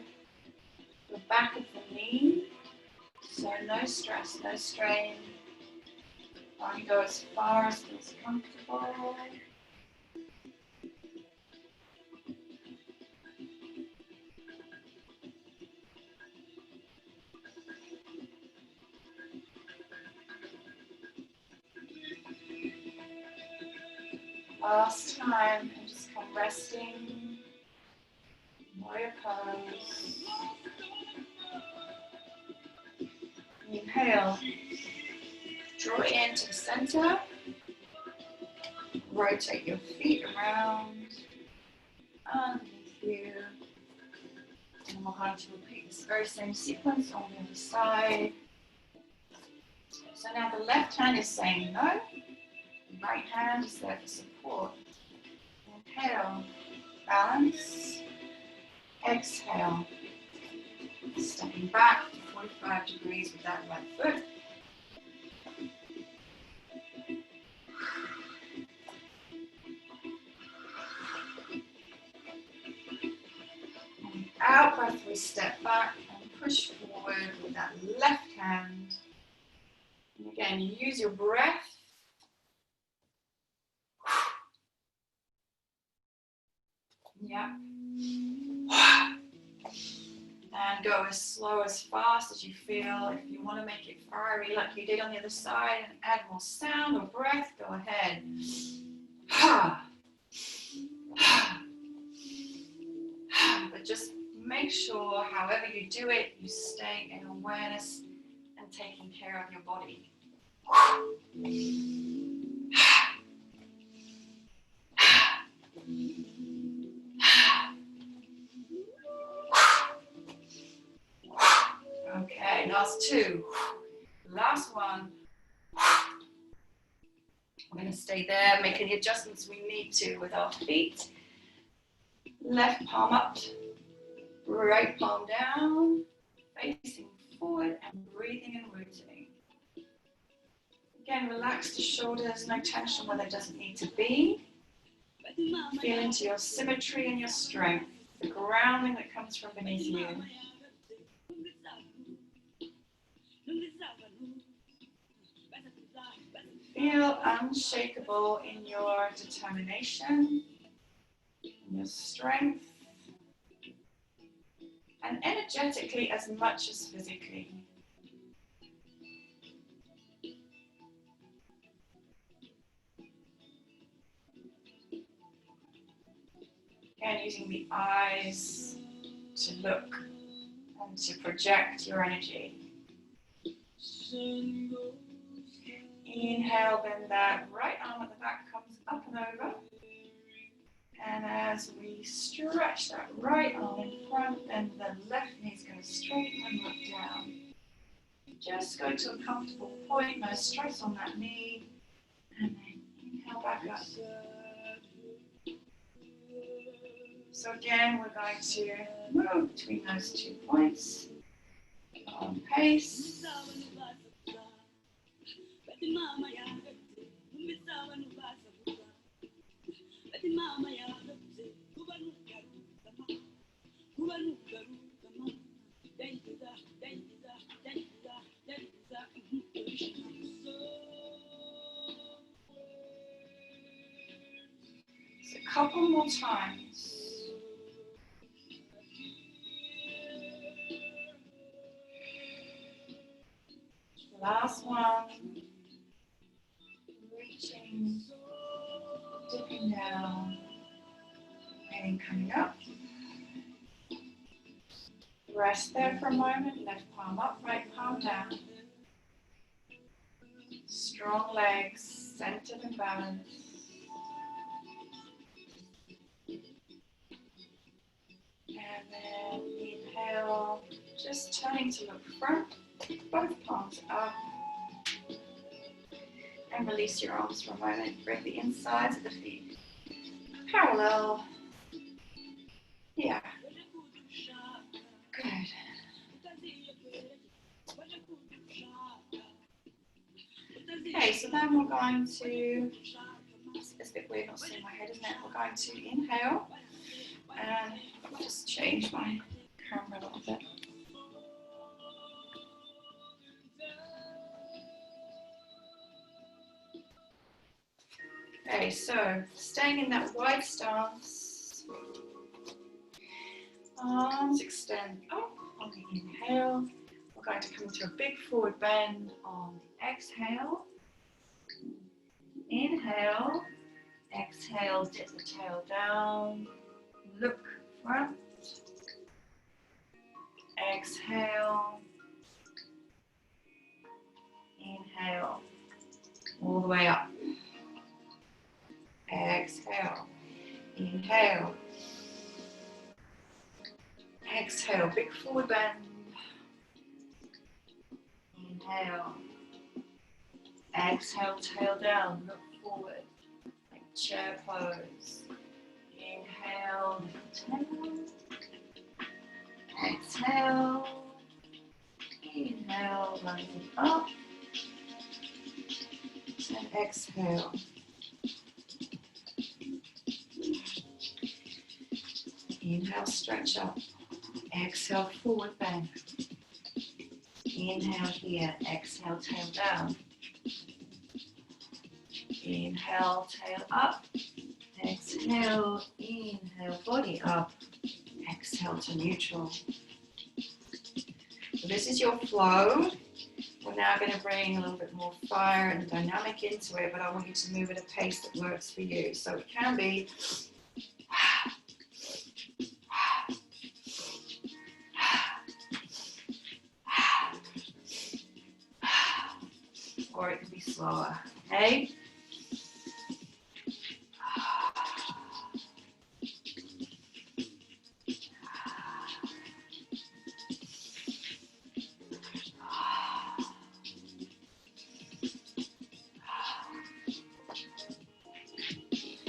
the back of the knee, so no stress, no strain. Only go as far as feels comfortable. Last time, and just come resting. Warrior pose. Inhale. Draw it into the center. Rotate your feet around underneath you. And we're going to repeat this very same sequence on the other side. So now the left hand is saying no. The right hand is there for support. Inhale, balance. Exhale, stepping back to 45 degrees with that right foot. And out breath, we step back and push forward with that left hand. And again, use your breath. Yeah. And go as slow, as fast as you feel. If you want to make it fiery like you did on the other side and add more sound or breath, go ahead. But just make sure, however you do it, you stay in awareness and taking care of your body. Okay, last two. Last one. We're going to stay there, making the adjustments we need to with our feet. Left palm up, right palm down, facing forward and breathing and rooting. Again, relax the shoulders, no tension where there doesn't need to be. Feel into your symmetry and your strength, the grounding that comes from beneath you. Feel unshakable in your determination, in your strength, and energetically as much as physically. Again, using the eyes to look and to project your energy. Inhale, bend that right arm at the back comes up and over. And as we stretch that right arm in front, then the left knee is going to straighten and look down. Just go to a comfortable point, no stress on that knee. And then inhale back up. So again, we're going to move between those 2 points on pace. So a couple more times. Last one. Reaching, dipping down, and coming up. Rest there for a moment. Left palm up, right palm down. Strong legs, centered and balanced. And then inhale, just turning to look front, both palms up. And release your arms for a moment. Bring the insides of the feet parallel. Yeah. Good. Okay, so then we're going to, it's a bit weird not seeing my head, isn't it? We're going to inhale and I'll just change my camera a little bit. Okay, so staying in that wide stance, arms extend up on the inhale. We're going to come to a big forward bend on the exhale. Inhale, exhale, dip the tail down, look front. Exhale, inhale, all the way up. Exhale, inhale, exhale, big forward bend. Inhale, exhale, tail down, look forward, like chair pose. Inhale, tail. Exhale, inhale, rising up, and exhale. Inhale, stretch up. Exhale, forward bend. Inhale here. Exhale, tail down. Inhale, tail up. Exhale, inhale, body up. Exhale to neutral. So this is your flow. We're now going to bring a little bit more fire and dynamic into it, but I want you to move at a pace that works for you. So it can be or it can be slower, okay?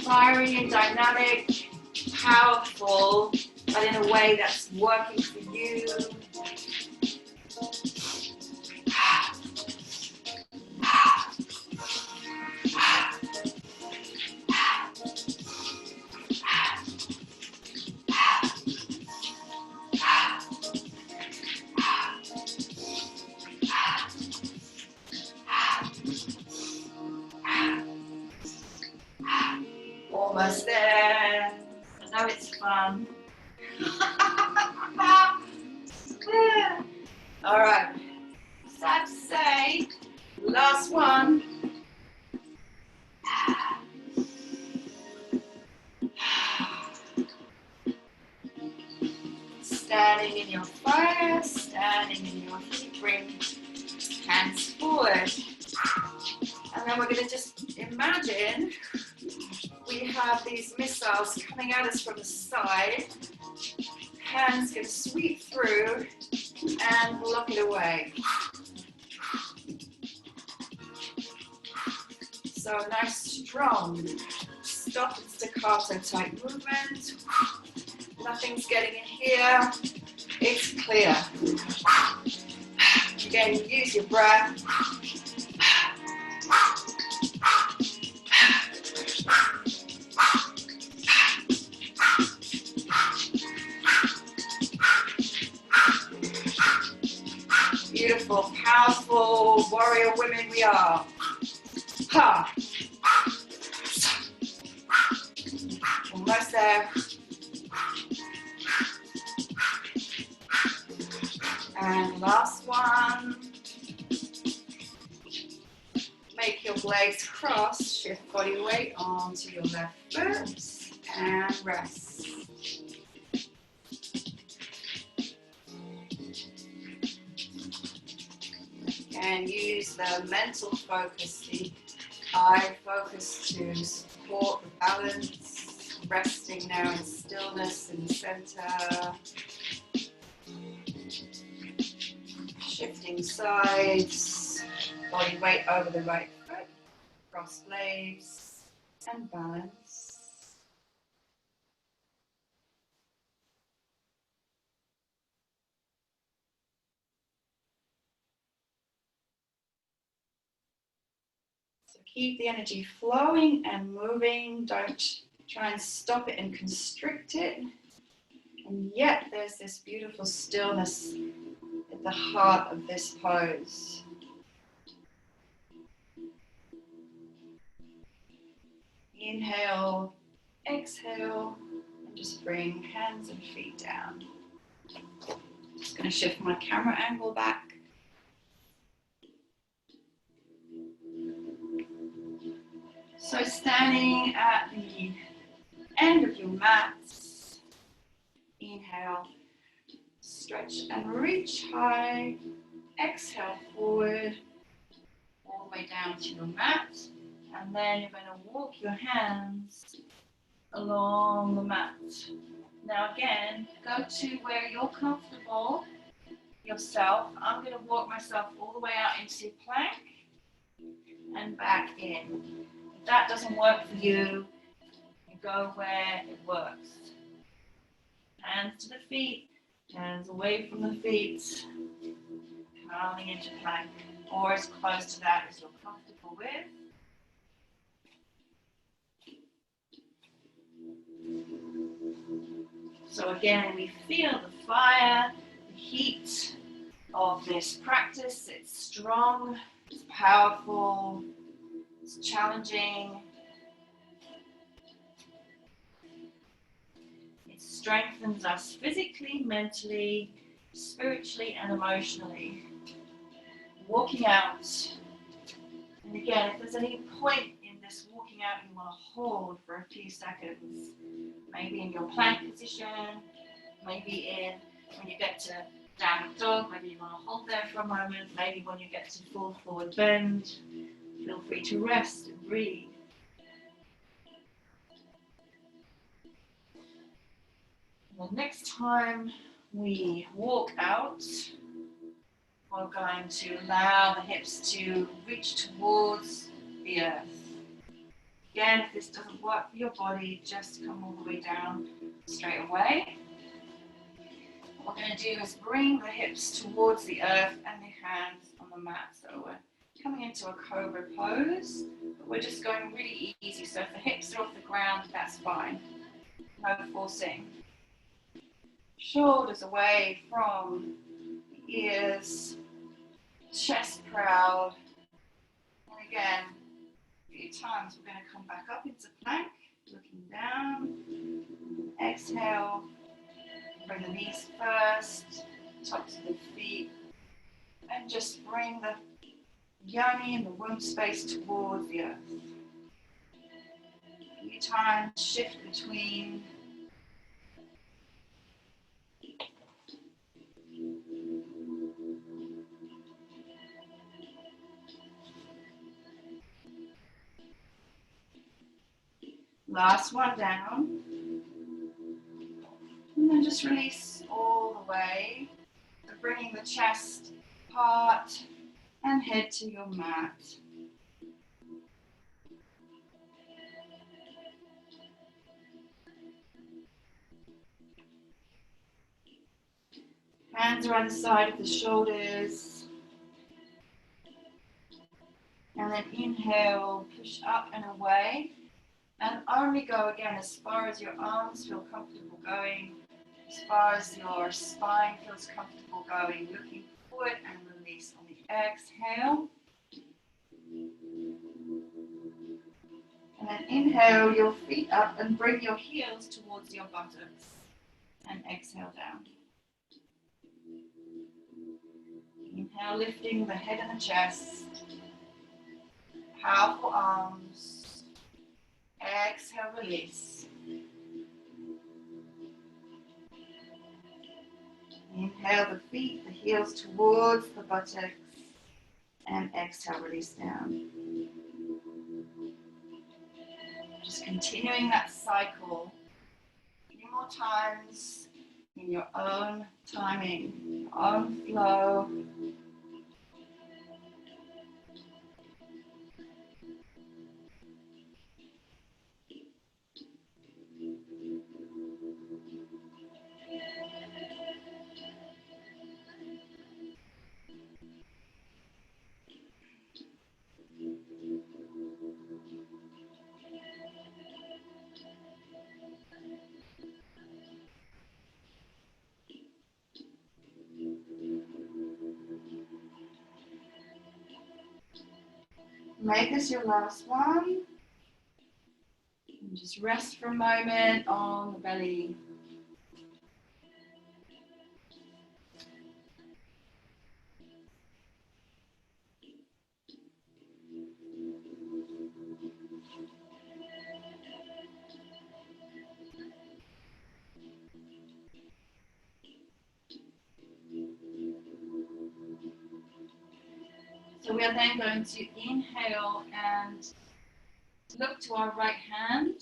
fiery and dynamic, powerful, but in a way that's working for you. Almost there. I know it's fun. All right. Sad to say, last one. Standing in your fire, standing in your heat, bring hands forward. And then we're going to just imagine we have these missiles coming at us from the side. Hands going to sweep through and block it away. So a nice strong stop and staccato type movement. Nothing's getting in here. It's clear. Again, use your breath. Beautiful, powerful warrior women we are. Ha! Almost there. And last one. Make your legs cross, shift body weight onto your left foot and rest. And use the mental focus, the eye focus to support the balance. Resting now in stillness in the center. Shifting sides, body weight over the right foot, cross legs, and balance. So keep the energy flowing and moving. Don't try and stop it and constrict it. And yet there's this beautiful stillness at the heart of this pose. Inhale, exhale, and just bring hands and feet down. Just going to shift my camera angle back. So standing at the end of your mat, inhale, stretch and reach high. Exhale forward, all the way down to your mat. And then you're going to walk your hands along the mat. Now again, go to where you're comfortable yourself. I'm going to walk myself all the way out into plank and back in. If that doesn't work for you, you go where it works. Hands to the feet, hands away from the feet, coming into plank, or as close to that as you're comfortable with. So again, we feel the fire, the heat of this practice. It's strong, it's powerful, it's challenging. It strengthens us physically, mentally, spiritually, and emotionally. Walking out. And again, if there's any point in this walking out you want to hold for a few seconds, maybe in your plank position, maybe in when you get to down dog, maybe you want to hold there for a moment, maybe when you get to full forward bend, feel free to rest and breathe. The next time we walk out, we're going to allow the hips to reach towards the earth. Again, if this doesn't work for your body, just come all the way down straight away. What we're going to do is bring the hips towards the earth and the hands on the mat. So we're coming into a cobra pose, but we're just going really easy. So if the hips are off the ground, that's fine. No forcing. Shoulders away from the ears, chest proud. And again, a few times we're going to come back up into plank, looking down. Exhale. Bring the knees first, tops of the feet, and just bring the yoni and the womb space towards the earth. A few times, shift between. Last one down. And then just release all the way. So bringing the chest apart and head to your mat. Hands are on the side of the shoulders. And then inhale, push up and away. And only go again as far as your arms feel comfortable going, as far as your spine feels comfortable going, looking forward and release on the exhale. And then inhale your feet up and bring your heels towards your buttocks. And exhale down. Inhale, lifting the head and the chest. Powerful arms. Exhale, release. Inhale the feet, the heels towards the buttocks. And exhale, release down. Just continuing that cycle. A few more times in your own timing, your own flow. Make this your last one. And just rest for a moment on the belly. So we are then going to inhale and look to our right hand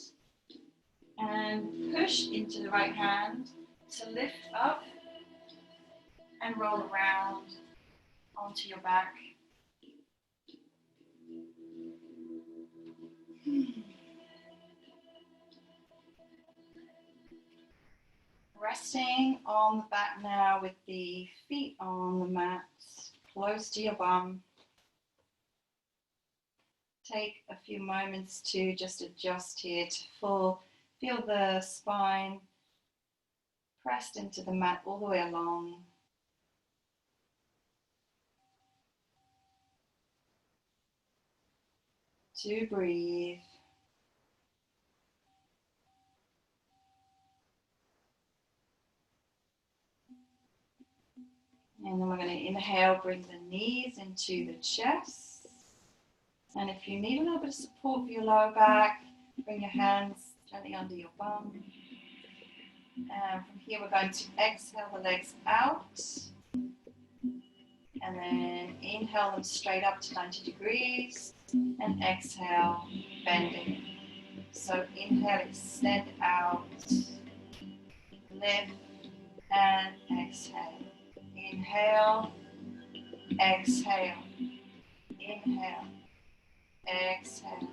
and push into the right hand to lift up and roll around onto your back. Resting on the back now with the feet on the mat, close to your bum. Take a few moments to just adjust here to feel the spine pressed into the mat all the way along. To breathe. And then we're going to inhale, bring the knees into the chest. And if you need a little bit of support for your lower back, bring your hands gently under your bum. And from here we're going to exhale the legs out. And then inhale them straight up to 90 degrees. And exhale, bending. So inhale, extend out. Lift and exhale. Inhale, exhale. Inhale. Exhale.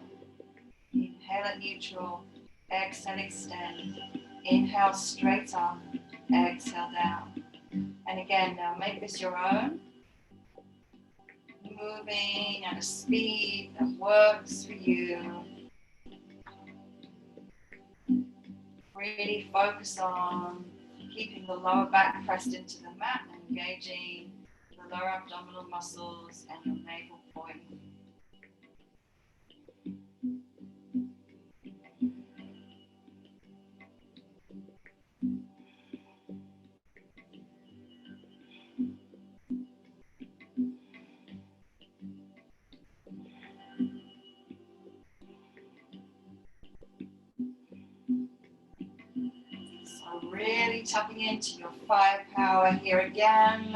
Inhale Inhale at neutral. Exhale, extend. Inhale, straight on. Exhale, down. And again, now make this your own. Moving at a speed that works for you. Really focus on keeping the lower back pressed into the mat and engaging the lower abdominal muscles and your navel point. So really tapping into your fire power here again.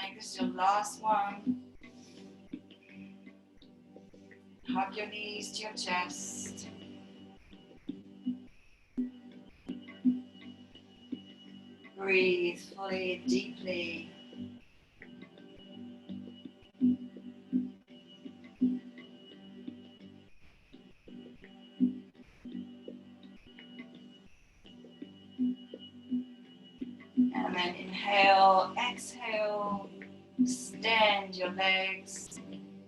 Make this your last one. Hug your knees to your chest. Breathe fully, deeply. And then inhale, exhale, extend your legs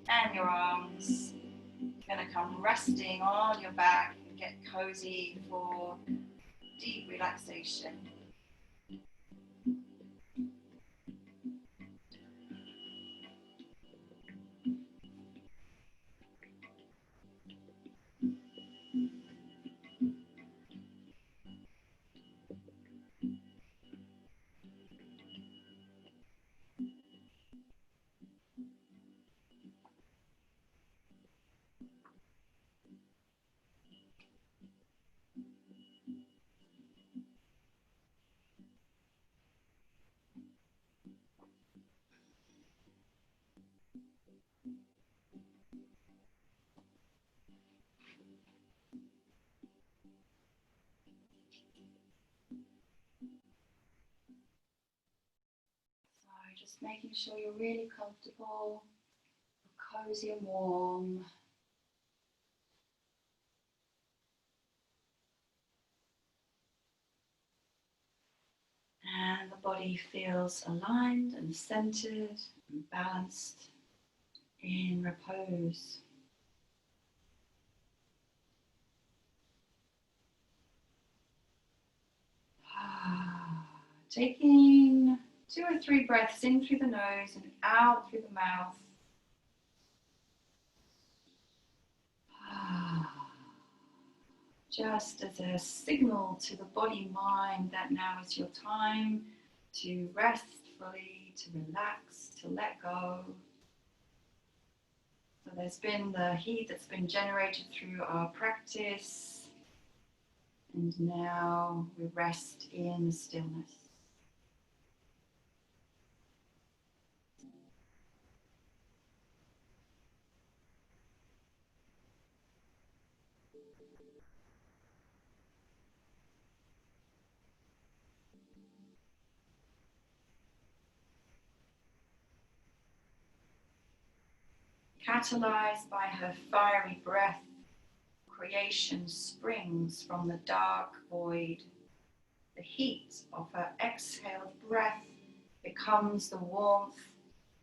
and your arms. You're going to come resting on your back and get cozy for deep relaxation. Just making sure you're really comfortable, cozy and warm. And the body feels aligned and centered and balanced in repose. Taking 2 or 3 breaths in through the nose and out through the mouth. Just as a signal to the body-mind that now is your time to rest fully, to relax, to let go. So there's been the heat that's been generated through our practice, and now we rest in stillness. Catalyzed by her fiery breath, creation springs from the dark void. The heat of her exhaled breath becomes the warmth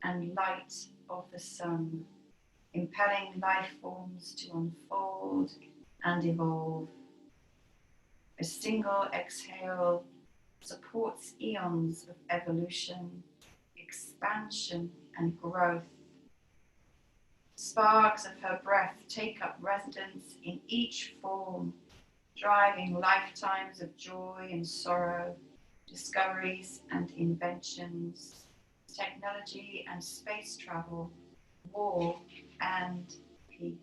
and light of the sun, impelling life forms to unfold and evolve. A single exhale supports eons of evolution, expansion, and growth. Sparks of her breath take up residence in each form, driving lifetimes of joy and sorrow, discoveries and inventions, technology and space travel, war and peace.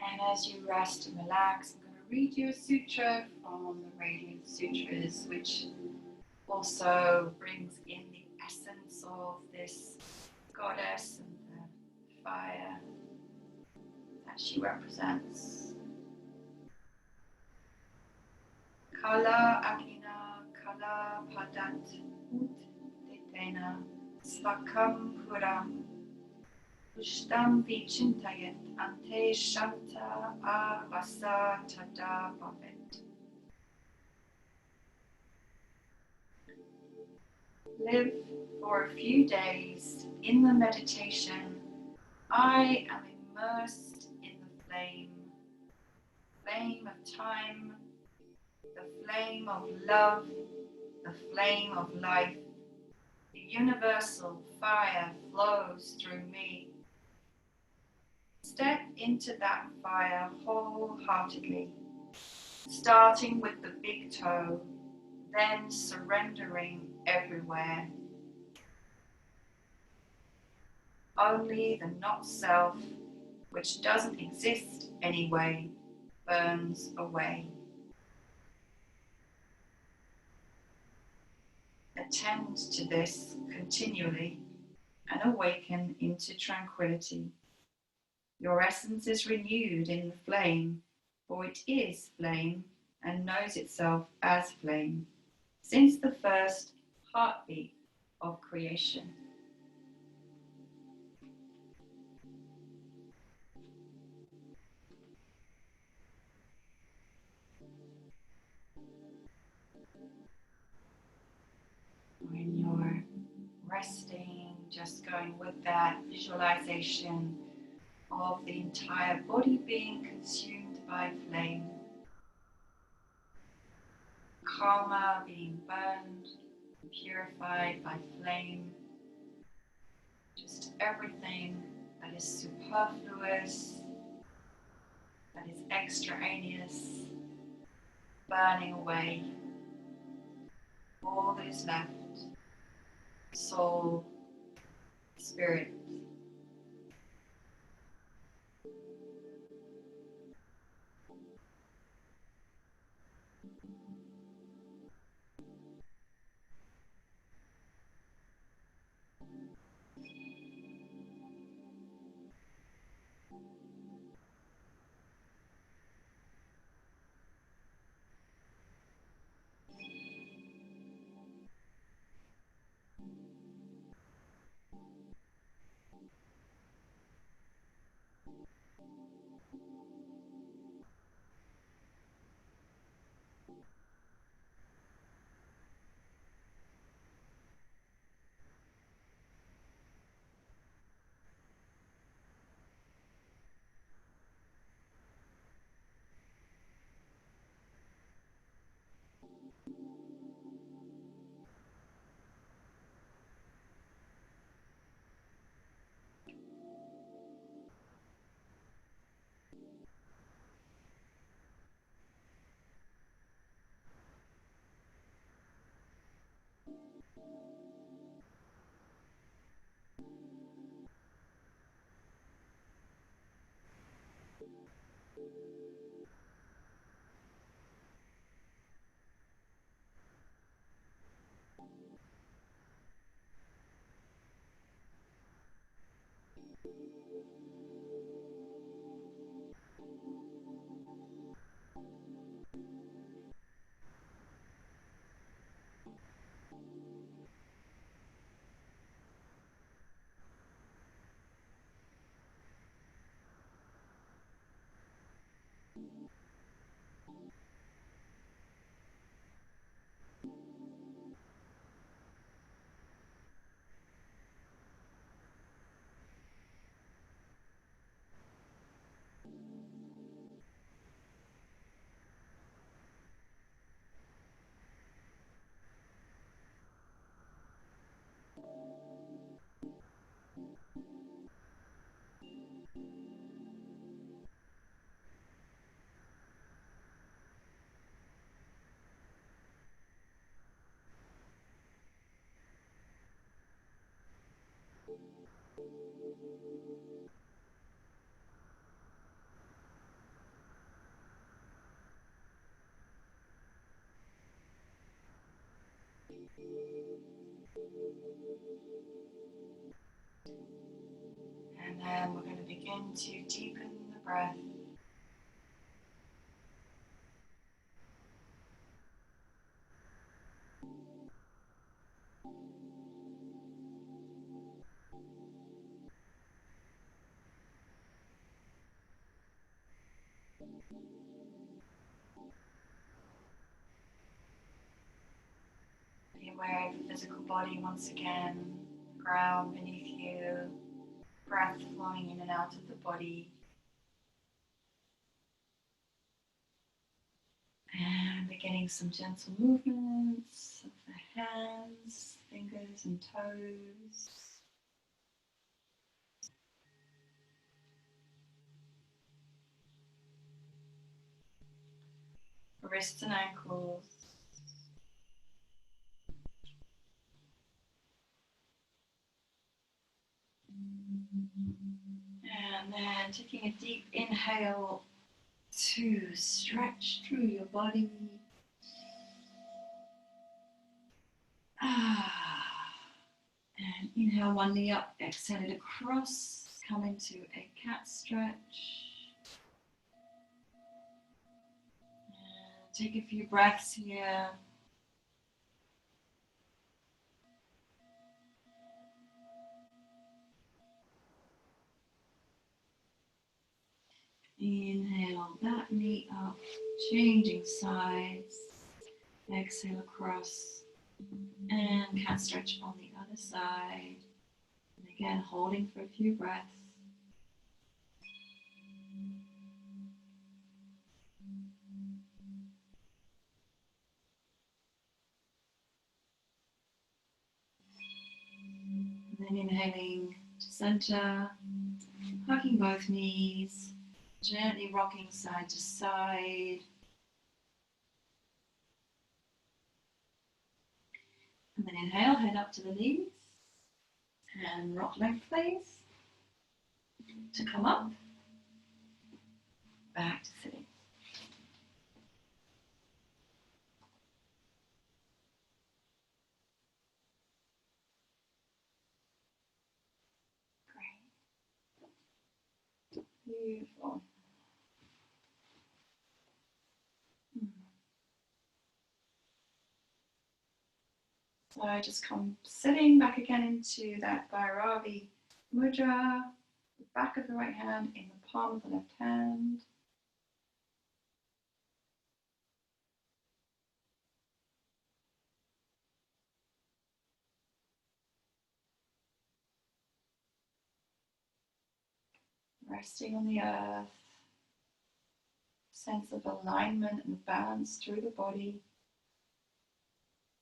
And as you rest and relax, I'm going to read you a sutra from the Radiant Sutras, which also brings in the essence of this goddess and the fire that she represents. Kala akina kala padat ut ditena svakam puram Pushtam vichintayat ante shanta avasa tada bhavet. Live for a few days in the meditation. I am immersed in the flame of time, the flame of love, the flame of life. The universal fire flows through me. Step into that fire wholeheartedly, starting with the big toe, then surrendering everywhere. Only the not self, which doesn't exist anyway, burns away. Attend to this continually and awaken into tranquility. Your essence is renewed in the flame, for it is flame and knows itself as flame, since the first heartbeat of creation. When you're resting, just going with that visualization of the entire body being consumed by flame. Karma being burned, purified by flame. Just everything that is superfluous, that is extraneous, burning away. All that is left, soul, spirit. And then we're going to begin to deepen the breath. Be aware of the physical body once again, the ground beneath you, breath flowing in and out of the body. And beginning some gentle movements of the hands, fingers and toes. Wrists and ankles. And then taking a deep inhale to stretch through your body. And inhale one knee up, exhale it across, come into a cat stretch. And take a few breaths here. Inhale that knee up, changing sides. Exhale across and cat stretch on the other side. And again, holding for a few breaths. And then inhaling to center, hugging both knees, gently rocking side to side. And then inhale, head up to the knees and rock lengthways to come up, back to sitting. Great. Beautiful. So I just come sitting back again into that Bhairavi mudra, the back of the right hand in the palm of the left hand. Resting on the earth, sense of alignment and balance through the body.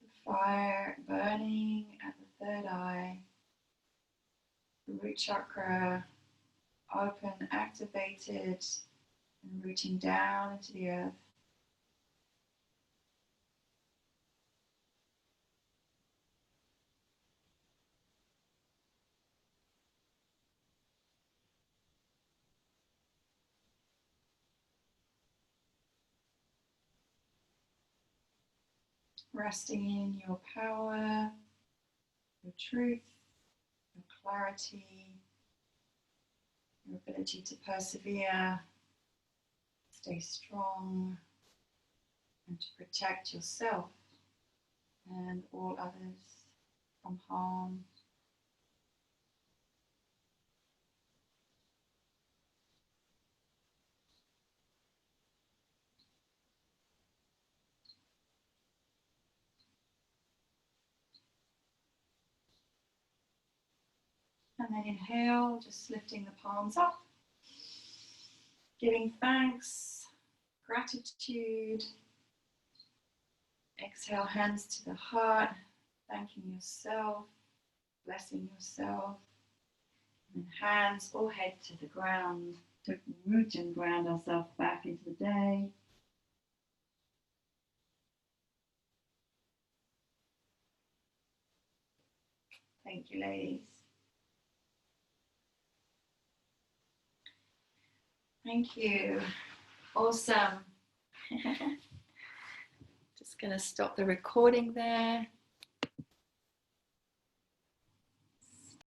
The fire burning at the third eye, the root chakra open, activated, and rooting down into the earth. Resting in your power, your truth, your clarity, your ability to persevere, stay strong, and to protect yourself and all others from harm. And then inhale, just lifting the palms up, giving thanks, gratitude. Exhale, hands to the heart, thanking yourself, blessing yourself. And hands or head to the ground to root and ground ourselves back into the day. Thank you, ladies. Thank you. Awesome. Just going to stop the recording there.